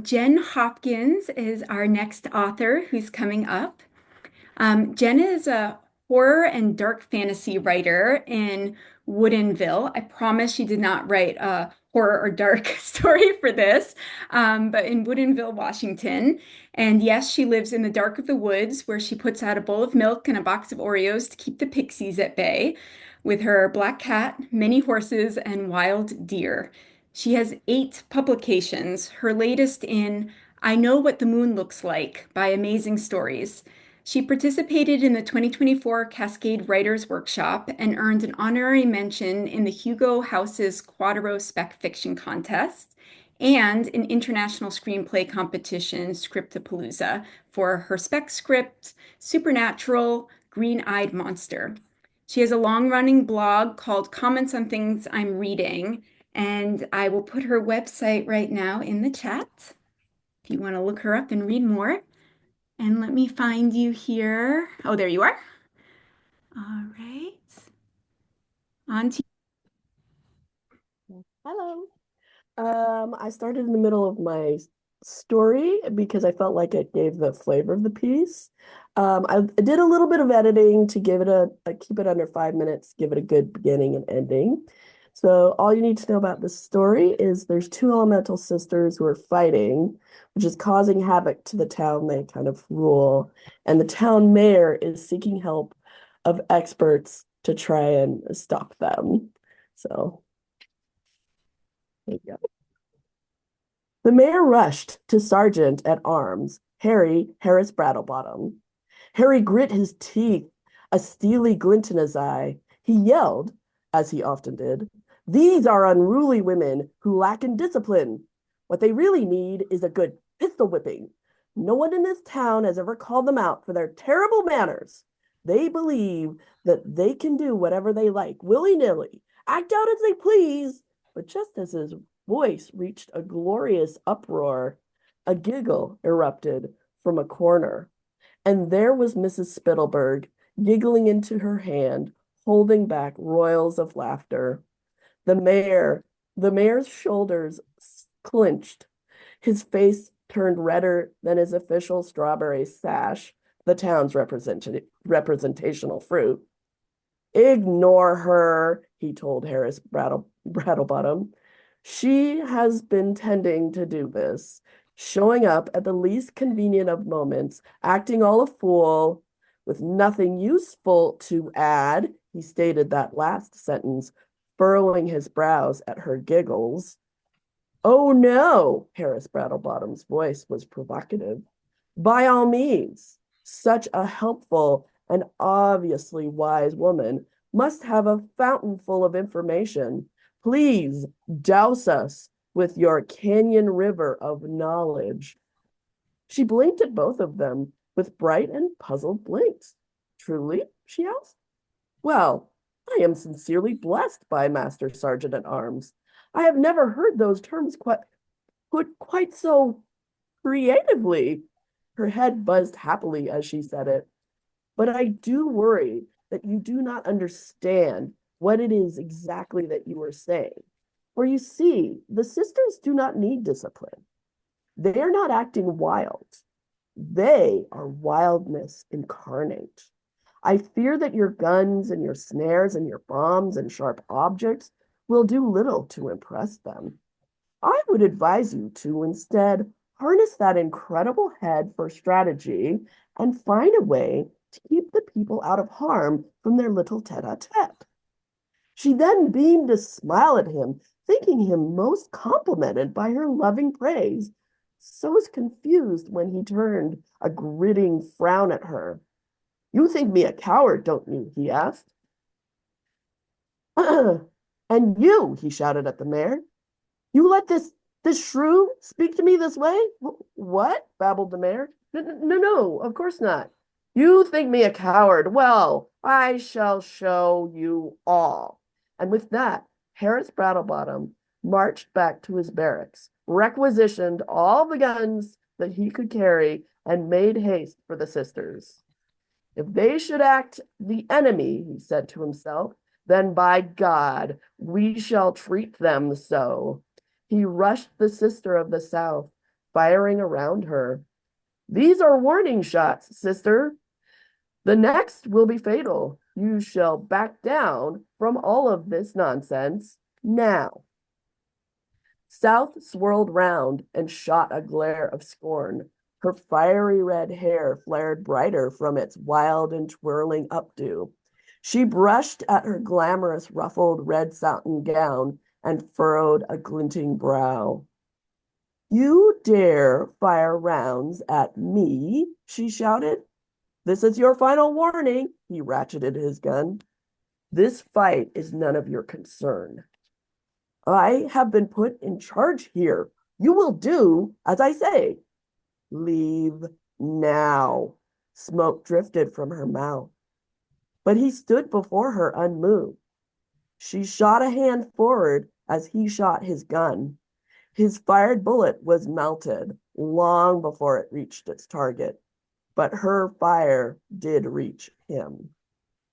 Jen Hopkins is our next author who's coming up. Jen is a horror and dark fantasy writer in Woodinville. I promise she did not write a horror or dark story for this, but in Woodinville, Washington. And yes, she lives in the dark of the woods where she puts out a bowl of milk and a box of Oreos to keep the pixies at bay with her black cat, many horses, and wild deer. She has 8 publications, her latest in I Know What the Moon Looks Like by Amazing Stories. She participated in the 2024 Cascade Writers Workshop and earned an honorary mention in the Hugo House's Quadro Spec Fiction Contest and an international screenplay competition, Scriptapalooza, for her spec script, Supernatural, Green-Eyed Monster. She has a long-running blog called Comments on Things I'm Reading, and I will put her website right now in the chat if you want to look her up and read more. And let me find you here. Oh, there you are. All right. On to Hello. I started in the middle of my story because I felt like it gave the flavor of the piece. I did a little bit of editing to give it keep it under 5 minutes, give it a good beginning and ending. So all you need to know about this story is there's two elemental sisters who are fighting, which is causing havoc to the town they kind of rule. And the town mayor is seeking help of experts to try and stop them. So there you go. The mayor rushed to Sergeant at Arms, Harry Harris Brattlebottom. Harry grit his teeth, a steely glint in his eye. He yelled, as he often did, "These are unruly women who lack in discipline. What they really need is a good pistol whipping. No one in this town has ever called them out for their terrible manners. They believe that they can do whatever they like, willy-nilly, act out as they please." But just as his voice reached a glorious uproar, a giggle erupted from a corner. And there was Mrs. Spittleberg, giggling into her hand, holding back royals of laughter. The mayor, the mayor's shoulders clenched. His face turned redder than his official strawberry sash, the town's representational fruit. "Ignore her," he told Harris Brattlebottom. "She has been tending to do this, showing up at the least convenient of moments, acting all a fool, with nothing useful to add." He stated that last sentence, furrowing his brows at her giggles. "Oh, no," Harris Brattlebottom's voice was provocative. "By all means, such a helpful and obviously wise woman must have a fountain full of information. Please douse us with your canyon river of knowledge." She blinked at both of them with bright and puzzled blinks. "Truly?" she asked. "Well, I am sincerely blessed by Master Sergeant at Arms. I have never heard those terms put quite so creatively." Her head buzzed happily as she said it. "But I do worry that you do not understand what it is exactly that you are saying. For you see, the sisters do not need discipline. They are not acting wild. They are wildness incarnate. I fear that your guns and your snares and your bombs and sharp objects will do little to impress them. I would advise you to instead harness that incredible head for strategy and find a way to keep the people out of harm from their little tete-a-tete." She then beamed a smile at him, thinking him most complimented by her loving praise, so was confused when he turned a gritting frown at her. "You think me a coward, don't you?" he asked. "And you," he shouted at the mayor, "you let this shrew speak to me this way?" "What?" babbled the mayor. No, of course not." "You think me a coward? Well, I shall show you all." And with that, Harris Brattlebottom marched back to his barracks, requisitioned all the guns that he could carry, and made haste for the sisters. "If they should act the enemy," he said to himself, "then by God, we shall treat them so." He rushed the sister of the South, firing around her. "These are warning shots, sister. The next will be fatal. You shall back down from all of this nonsense now." South swirled round and shot a glare of scorn. Her fiery red hair flared brighter from its wild and twirling updo. She brushed at her glamorous ruffled red satin gown and furrowed a glinting brow. "You dare fire rounds at me?" she shouted. "This is your final warning." He ratcheted his gun. "This fight is none of your concern. I have been put in charge here. You will do as I say." "Leave now." Smoke drifted from her mouth. But he stood before her unmoved. She shot a hand forward as he shot his gun. His fired bullet was melted long before it reached its target. but her fire did reach him.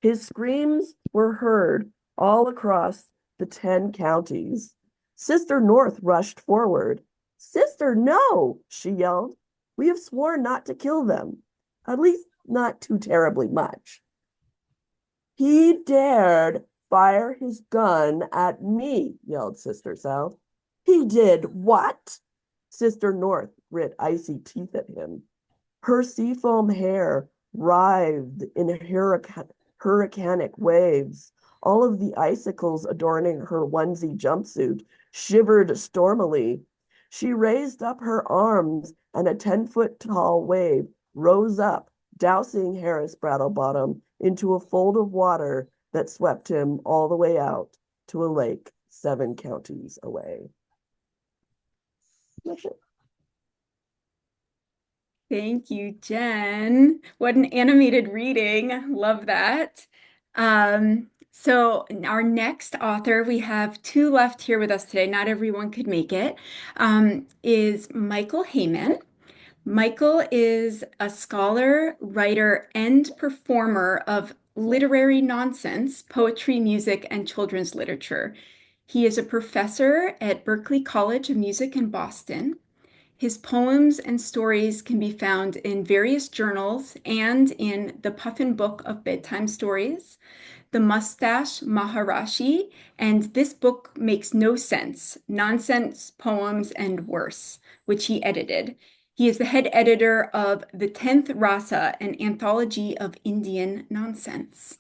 His screams were heard all across the 10 counties. Sister North rushed forward. Sister, no, she yelled. We have sworn not to kill them, at least not too terribly much. He dared fire his gun at me, yelled Sister South. He did what? Sister North grit icy teeth at him. Her seafoam hair writhed in hurricanic waves. All of the icicles adorning her onesie jumpsuit shivered stormily. She raised up her arms, and a 10-foot tall wave rose up, dousing Harris Brattlebottom into a fold of water that swept him all the way out to a lake 7 counties away. That's it. Thank you, Jen. What an animated reading. Love that. So our next author, we have 2 left here with us today. Not everyone could make it, is Michael Heyman. Michael is a scholar, writer, and performer of literary nonsense, poetry, music, and children's literature. He is a professor at Berklee College of Music in Boston. His poems and stories can be found in various journals and in the Puffin Book of Bedtime Stories, the Mustache Maharashi, and This Book Makes No Sense, Nonsense Poems and Worse, which he edited. He is the head editor of The 10th Rasa, an anthology of Indian nonsense.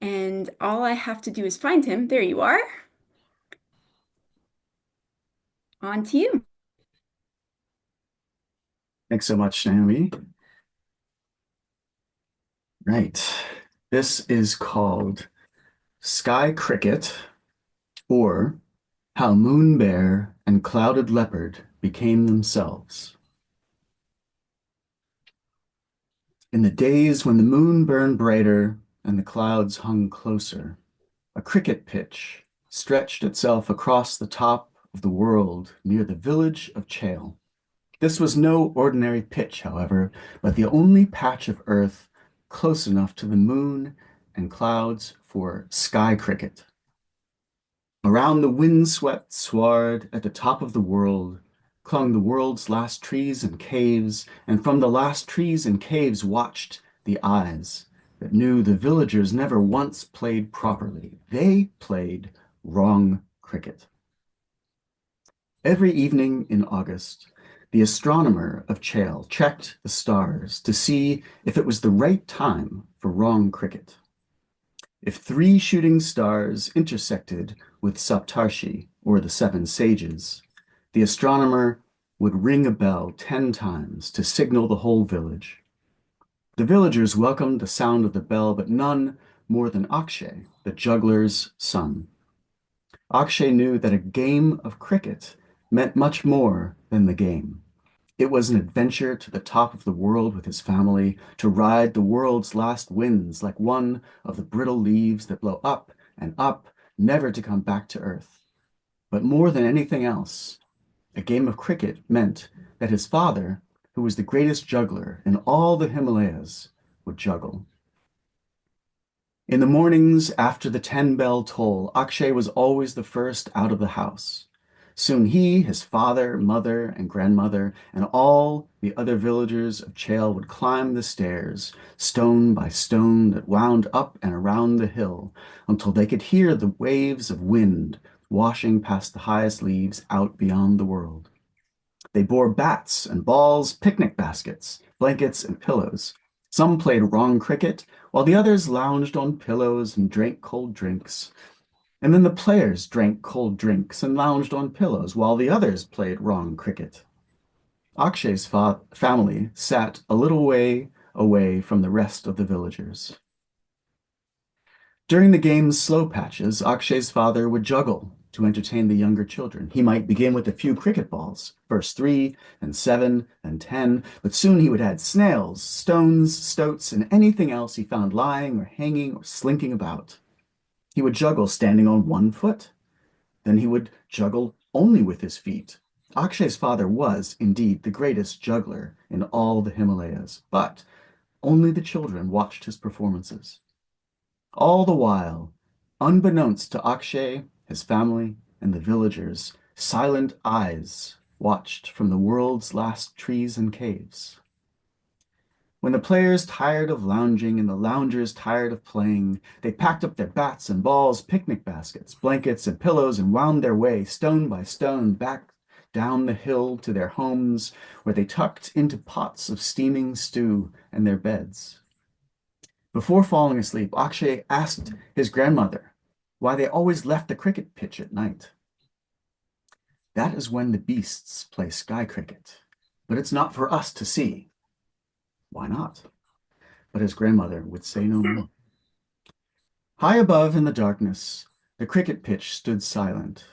And all I have to do is find him. There you are. On to you. Thanks so much, Naomi. Right. This is called Sky Cricket, or How Moon Bear and Clouded Leopard Became Themselves. In the days when the moon burned brighter and the clouds hung closer, a cricket pitch stretched itself across the top of the world near the village of Chail. This was no ordinary pitch, however, but the only patch of earth close enough to the moon and clouds for sky cricket. Around the windswept sward at the top of the world clung the world's last trees and caves, and from the last trees and caves watched the eyes that knew the villagers never once played properly. They played wrong cricket. Every evening in August, the astronomer of Chail checked the stars to see if it was the right time for wrong cricket. If 3 shooting stars intersected with Saptarshi, or the 7 sages, the astronomer would ring a bell 10 times to signal the whole village. The villagers welcomed the sound of the bell, but none more than Akshay, the juggler's son. Akshay knew that a game of cricket meant much more than the game. It was an adventure to the top of the world with his family, to ride the world's last winds like one of the brittle leaves that blow up and up, never to come back to earth. But more than anything else, a game of cricket meant that his father, who was the greatest juggler in all the Himalayas, would juggle. In the mornings after the 10-bell toll, Akshay was always the first out of the house. Soon he, his father, mother, and grandmother, and all the other villagers of Chail would climb the stairs, stone by stone, that wound up and around the hill, until they could hear the waves of wind washing past the highest leaves out beyond the world. They bore bats and balls, picnic baskets, blankets, and pillows. Some played wrong cricket, while the others lounged on pillows and drank cold drinks. And then the players drank cold drinks and lounged on pillows, while the others played wrong cricket. Akshay's family sat a little way away from the rest of the villagers. During the game's slow patches, Akshay's father would juggle to entertain the younger children. He might begin with a few cricket balls, first 3, then 7, then 10, but soon he would add snails, stones, stoats, and anything else he found lying or hanging or slinking about. He would juggle standing on one foot. Then he would juggle only with his feet, Akshay's father was, indeed, the greatest juggler in all the Himalayas, but only the children watched his performances. All the while, unbeknownst to Akshay, his family, and the villagers, silent eyes watched from the world's last trees and caves. When the players tired of lounging and the loungers tired of playing, they packed up their bats and balls, picnic baskets, blankets, and pillows and wound their way, stone by stone, back down the hill to their homes, where they tucked into pots of steaming stew and their beds. Before falling asleep, Akshay asked his grandmother why they always left the cricket pitch at night. That is when the beasts play sky cricket, but it's not for us to see. Why not? But his grandmother would say no more. High above in the darkness, the cricket pitch stood silent.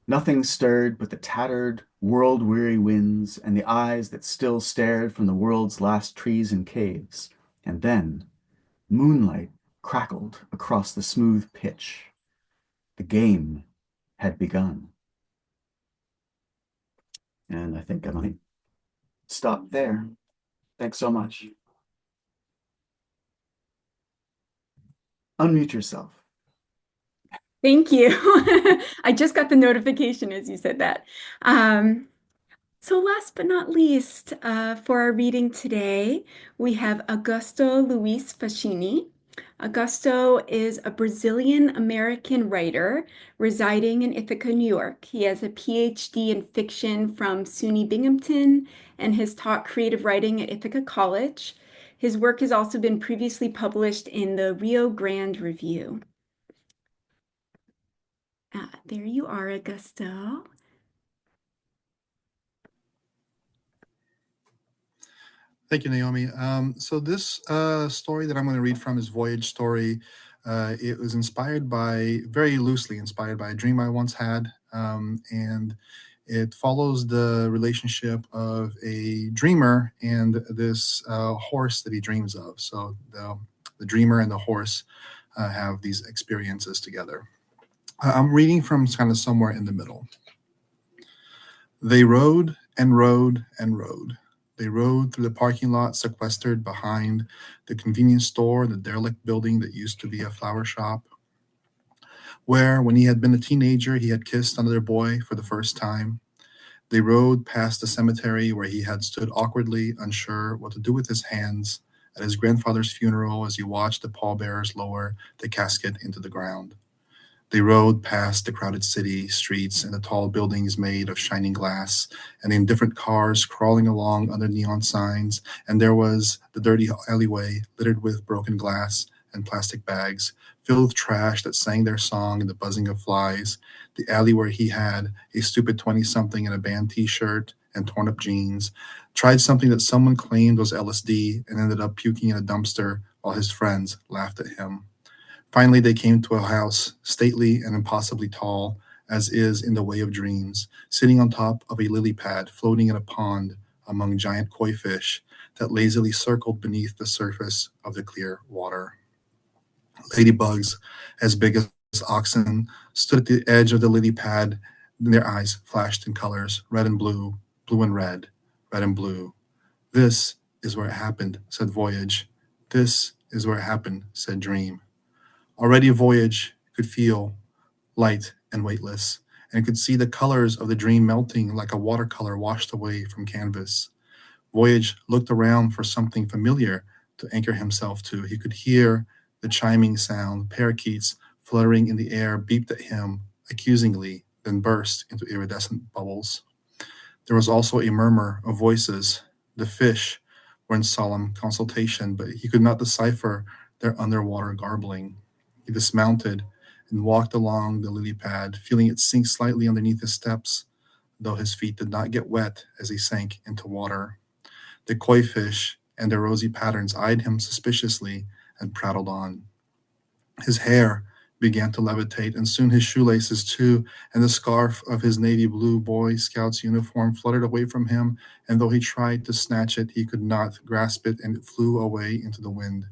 Nothing stirred but the tattered, world-weary winds and the eyes that still stared from the world's last trees and caves. And then, moonlight crackled across the smooth pitch. The game had begun. And I think I might stop there. Thanks so much. Unmute yourself. Thank you. I just got the notification as you said that. So last but not least, for our reading today, we have Augusto Luis Fascini. Augusto is a Brazilian-American writer residing in Ithaca, New York. He has a PhD in fiction from SUNY Binghamton and has taught creative writing at Ithaca College. His work has also been previously published in the Rio Grande Review. There you are, Augusto. Thank you, Naomi. So this story that I'm going to read from is Voyage Story. It was very loosely inspired by a dream I once had, and it follows the relationship of a dreamer and this horse that he dreams of. So the dreamer and the horse have these experiences together. I'm reading from kind of somewhere in the middle. They rode and rode and rode. They rode through the parking lot sequestered behind the convenience store, the derelict building that used to be a flower shop, where, when he had been a teenager, he had kissed another boy for the first time. They rode past the cemetery where he had stood awkwardly, unsure what to do with his hands at his grandfather's funeral as he watched the pallbearers lower the casket into the ground. They rode past the crowded city streets and the tall buildings made of shining glass and the indifferent cars crawling along under neon signs, and there was the dirty alleyway littered with broken glass and plastic bags, filled with trash that sang their song in the buzzing of flies, the alley where he had, a stupid 20-something in a band t-shirt and torn-up jeans, tried something that someone claimed was LSD and ended up puking in a dumpster while his friends laughed at him. Finally, they came to a house, stately and impossibly tall, as is in the way of dreams, sitting on top of a lily pad floating in a pond among giant koi fish that lazily circled beneath the surface of the clear water. Ladybugs, as big as oxen, stood at the edge of the lily pad, and their eyes flashed in colors, red and blue, blue and red, red and blue. This is where it happened, said Voyage. This is where it happened, said Dream. Already Voyage could feel light and weightless, and could see the colors of the dream melting like a watercolor washed away from canvas. Voyage looked around for something familiar to anchor himself to. He could hear the chiming sound, parakeets fluttering in the air beeped at him accusingly, then burst into iridescent bubbles. There was also a murmur of voices. The fish were in solemn consultation, but he could not decipher their underwater garbling. He dismounted and walked along the lily pad, feeling it sink slightly underneath his steps, though his feet did not get wet as he sank into water. The koi fish and their rosy patterns eyed him suspiciously and prattled on. His hair began to levitate, and soon his shoelaces too, and the scarf of his navy blue Boy Scout's uniform fluttered away from him, and though he tried to snatch it, he could not grasp it, and it flew away into the wind.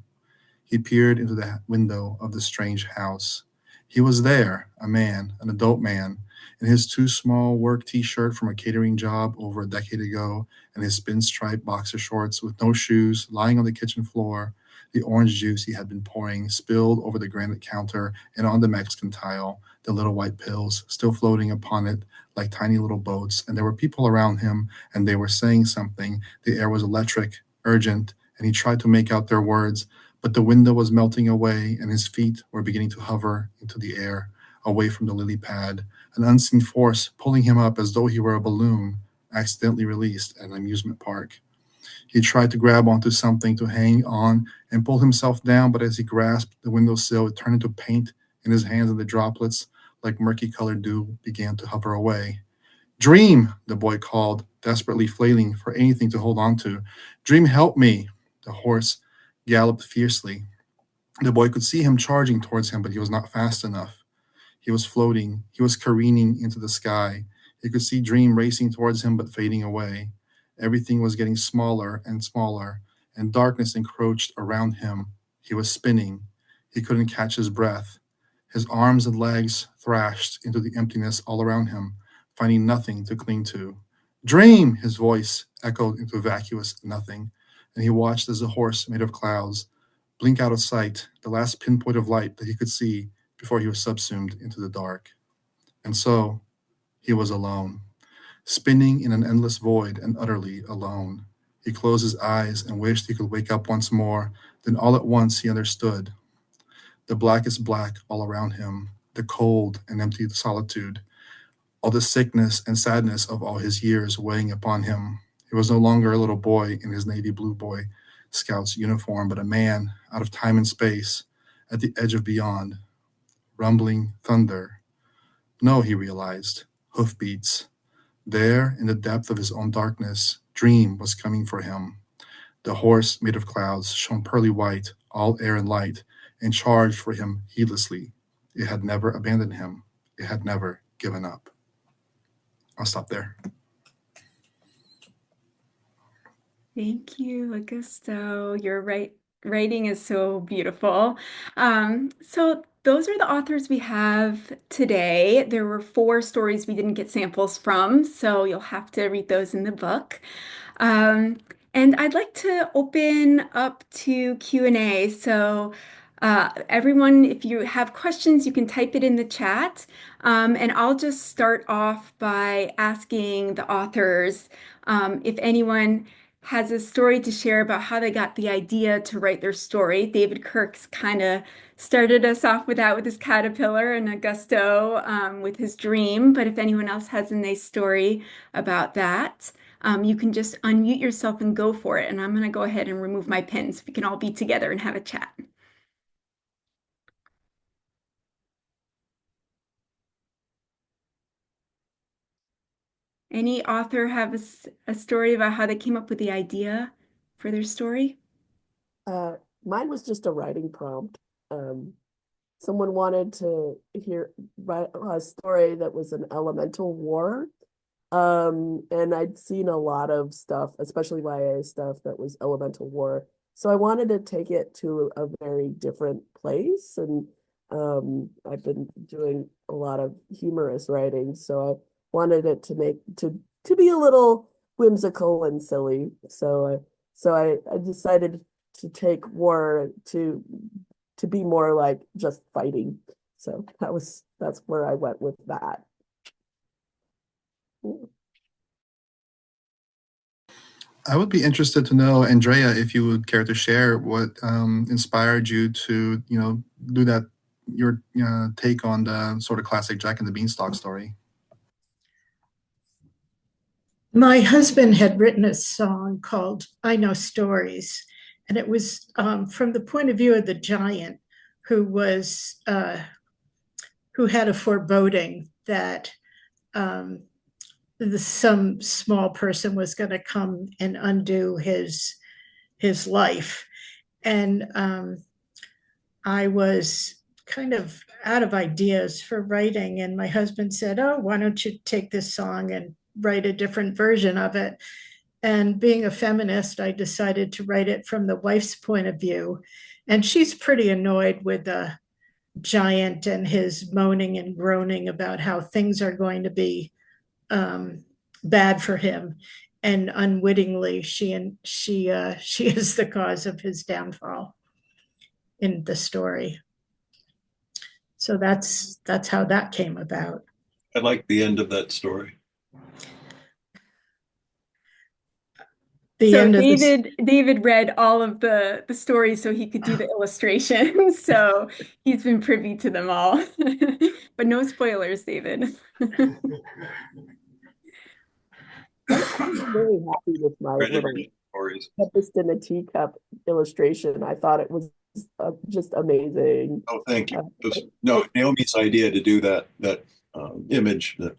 He peered into the window of the strange house. He was there, a man, an adult man, in his too small work t-shirt from a catering job over a decade ago, and his pinstripe boxer shorts with no shoes, lying on the kitchen floor, the orange juice he had been pouring spilled over the granite counter and on the Mexican tile, the little white pills still floating upon it like tiny little boats, and there were people around him, and they were saying something. The air was electric, urgent, and he tried to make out their words, but the window was melting away, and his feet were beginning to hover into the air, away from the lily pad, an unseen force pulling him up as though he were a balloon accidentally released at an amusement park. He tried to grab onto something to hang on and pull himself down, but as he grasped the windowsill, it turned into paint in his hands, and the droplets, like murky-colored dew, began to hover away. Dream, the boy called, desperately flailing for anything to hold on to. Dream, help me. The horse galloped fiercely. The boy could see him charging towards him, but he was not fast enough. He was floating. He was careening into the sky. He could see Dream racing towards him, but fading away. Everything was getting smaller and smaller, and darkness encroached around him. He was spinning. He couldn't catch his breath. His arms and legs thrashed into the emptiness all around him, finding nothing to cling to. Dream! His voice echoed into vacuous nothing, and he watched as the horse made of clouds blink out of sight, the last pinpoint of light that he could see before he was subsumed into the dark. And so he was alone, spinning in an endless void and utterly alone. He closed his eyes and wished he could wake up once more. Then all at once he understood. The blackest black all around him, the cold and empty solitude, all the sickness and sadness of all his years weighing upon him. He was no longer a little boy in his navy blue Boy Scout's uniform, but a man out of time and space, at the edge of beyond. Rumbling thunder. No, he realized, hoofbeats. There, in the depth of his own darkness, Dream was coming for him. The horse made of clouds shone pearly white, all air and light, and charged for him heedlessly. It had never abandoned him. It had never given up. I'll stop there. Thank you, Augusto. Your writing is so beautiful. So those are the authors we have today. There were 4 stories we didn't get samples from, so you'll have to read those in the book. And I'd like to open up to Q&A. So everyone, if you have questions, you can type it in the chat. And I'll just start off by asking the authors if anyone has a story to share about how they got the idea to write their story. David Kirk's kind of started us off with that with his caterpillar, and Augusto with his dream. But if anyone else has a nice story about that, you can just unmute yourself and go for it. And I'm going to go ahead and remove my pins so we can all be together and have a chat. Any author have a story about how they came up with the idea for their story? Mine was just a writing prompt. Someone wanted to write a story that was an elemental war. And I'd seen a lot of stuff, especially YA stuff, that was elemental war. So I wanted to take it to a very different place. And I've been doing a lot of humorous writing, so I wanted it to be a little whimsical and silly. So I decided to take war to be more like just fighting. So that's where I went with that. I would be interested to know, Andrea, if you would care to share what inspired you to, do that, your take on the sort of classic Jack and the Beanstalk story. My husband had written a song called I Know Stories, and it was from the point of view of the giant who had a foreboding that some small person was going to come and undo his life. And I was kind of out of ideas for writing, and my husband said, "Oh, why don't you take this song and write a different version of it?" And being a feminist, I decided to write it from the wife's point of view. And she's pretty annoyed with the giant and his moaning and groaning about how things are going to be bad for him, and unwittingly she is the cause of his downfall in the story. So that's how that came about. I like the end of that story. The So end of this. David read all of the stories so he could do the illustrations. So he's been privy to them all. But no spoilers, David. I'm very happy with my Read the little original stories. Tempest in a Teacup illustration. I thought it was just amazing. Oh, thank you. It was, no, Naomi's idea to do that image. That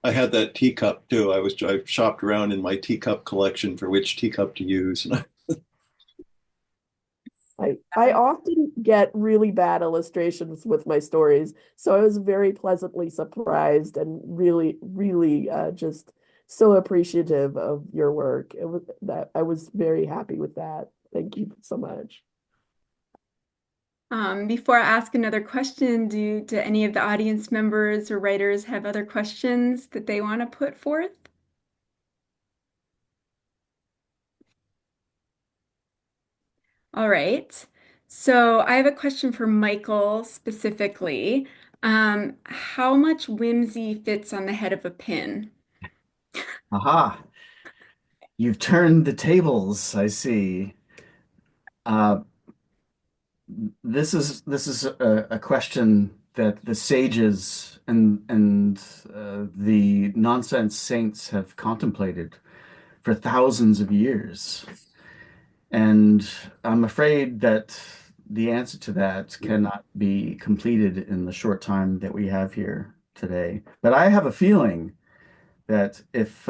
I had that teacup too. I shopped around in my teacup collection for which teacup to use. I often get really bad illustrations with my stories, so I was very pleasantly surprised and really, really just so appreciative of your work. It was that I was very happy with that. Thank you so much. Before I ask another question, do any of the audience members or writers have other questions that they want to put forth? All right. So I have a question for Michael specifically. How much whimsy fits on the head of a pin? Aha! You've turned the tables, I see. Uh, this is a question that the sages and the nonsense saints have contemplated for thousands of years. And I'm afraid that the answer to that cannot be completed in the short time that we have here today. But I have a feeling that if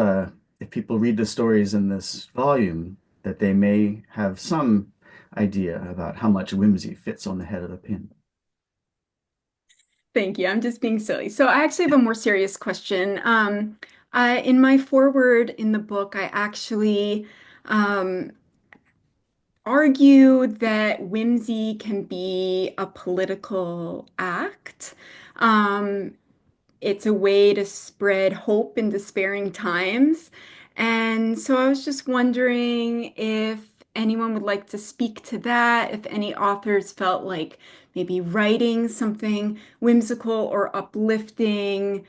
people read the stories in this volume, that they may have some idea about how much whimsy fits on the head of a pin. Thank you. I'm just being silly. So I actually have a more serious question. In my foreword in the book, I actually um, argue that whimsy can be a political act. Um, it's a way to spread hope in despairing times. And so I was just wondering if anyone would like to speak to that, if any authors felt like maybe writing something whimsical or uplifting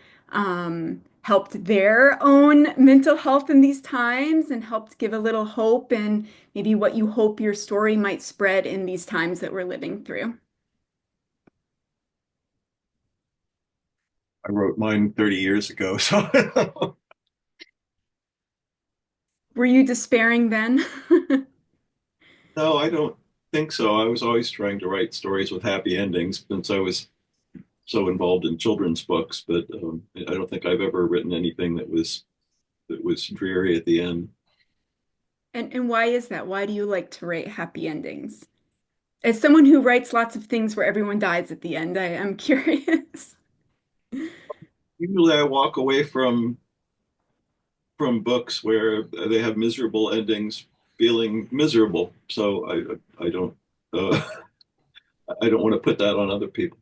helped their own mental health in these times and helped give a little hope and maybe what you hope your story might spread in these times that we're living through. I wrote mine 30 years ago, so Were you despairing then? no, I don't think so. I was always trying to write stories with happy endings since I was so involved in children's books, but I don't think I've ever written anything that was dreary at the end. And why is that? Why do you like to write happy endings? As someone who writes lots of things where everyone dies at the end, I am curious. Usually I walk away from books where they have miserable endings feeling miserable. So uh, I don't want to put that on other people.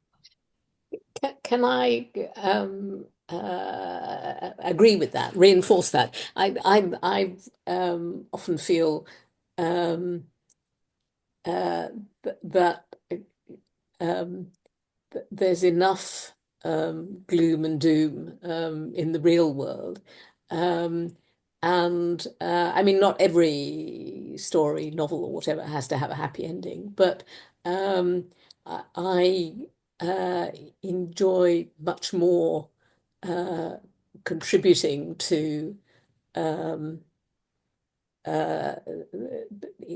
Can I agree with that, reinforce that? I often feel that um, there's enough gloom and doom in the real world. And I mean, not every story, novel, or whatever has to have a happy ending, but I enjoy much more uh, contributing to um, uh,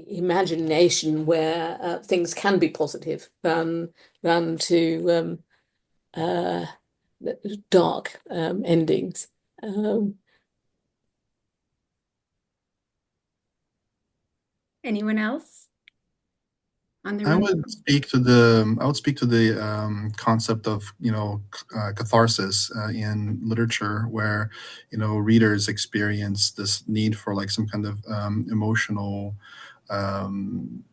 imagination where things can be positive than to uh, dark endings. Um, Anyone else on the I room? would speak to the concept of catharsis in literature, where readers experience this need for like some kind of emotional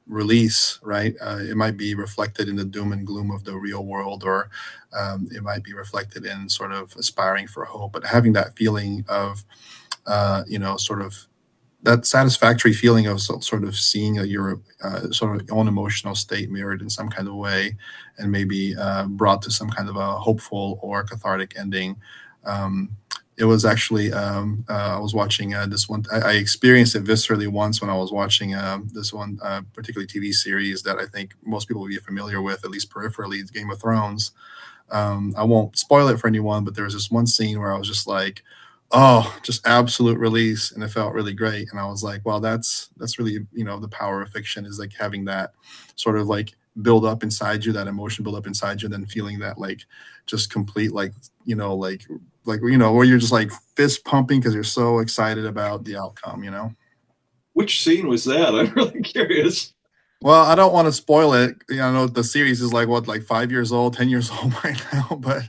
release, right? It might be reflected in the doom and gloom of the real world, or it might be reflected in sort of aspiring for hope, but having that feeling of, sort of that satisfactory feeling of sort of seeing your sort of own emotional state mirrored in some kind of way, and maybe brought to some kind of a hopeful or cathartic ending. Um, it was actually I was watching this one. I experienced it viscerally once when I was watching this one particularly TV series that I think most people will be familiar with, at least peripherally, Game of Thrones. I won't spoil it for anyone, but there was this one scene where I was just like, oh, just absolute release, and it felt really great. And I was like, well, that's really, the power of fiction, is like having that sort of like build up inside you, that emotion build up inside you, and then feeling that like just complete like, where you're just like fist pumping because you're so excited about the outcome. Which scene was that? I'm really curious. Well, I don't want to spoil it. I know the series is like what, like 5 years old, 10 years old right now, but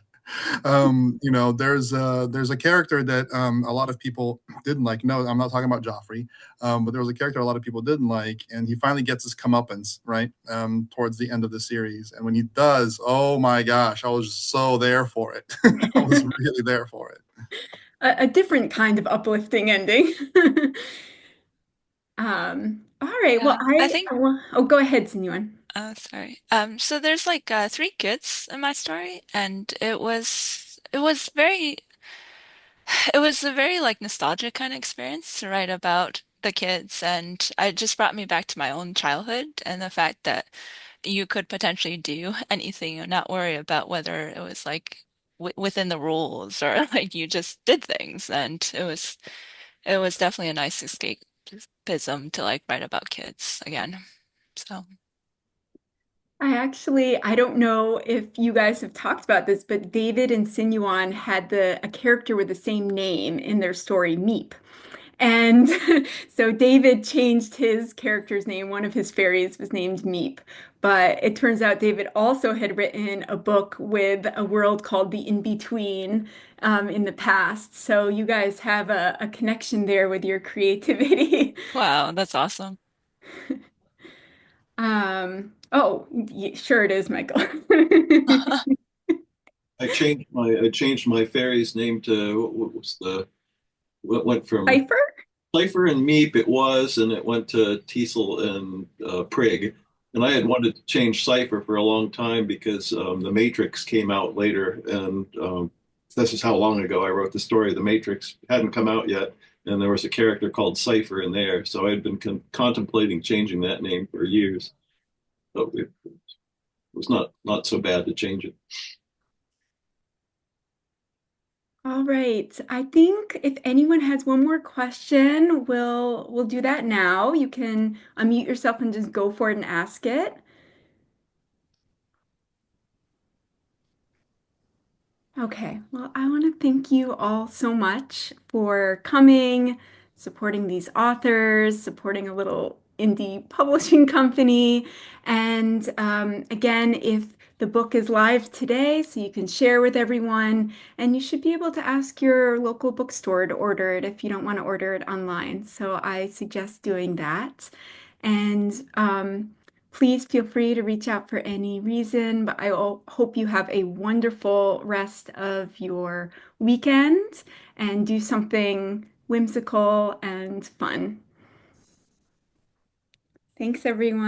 there's a character that a lot of people didn't like. No, I'm not talking about Joffrey, but there was a character a lot of people didn't like, and he finally gets his comeuppance, right, towards the end of the series. And when he does, oh my gosh, I was just so there for it. I was really there for it. A different kind of uplifting ending. All right. Well, Yeah, I think. oh, go ahead, Sinuan. Oh, sorry. So there's like three kids in my story, and it was very it was a very like nostalgic kind of experience to write about the kids, and it just brought me back to my own childhood and the fact that you could potentially do anything and not worry about whether it was like w within the rules or like you just did things, and it was definitely a nice escapism to like write about kids again. So. I don't know if you guys have talked about this, but David and Sinuan had a character with the same name in their story, Meep. And so David changed his character's name. One of his fairies was named Meep. But it turns out David also had written a book with a world called The In-Between in the past. So you guys have a connection there with your creativity. Wow, that's awesome. Oh, sure it is, Michael. I changed my fairy's name to what went from Cipher? Playful and Meep it was, and it went to Teasel and Prig. And I had wanted to change Cipher for a long time because The Matrix came out later, and this is how long ago I wrote the story. The Matrix hadn't come out yet, and there was a character called Cipher in there. So I had been contemplating changing that name for years. So it was not so bad to change it. All right. I think if anyone has one more question, we'll do that now. You can unmute yourself and just go for it and ask it. Okay. Well, I want to thank you all so much for coming, supporting these authors, supporting a little indie publishing company. And again, if the book is live today, so you can share with everyone, and you should be able to ask your local bookstore to order it if you don't want to order it online. So I suggest doing that. And please feel free to reach out for any reason, but I hope you have a wonderful rest of your weekend and do something whimsical and fun. Thanks, everyone.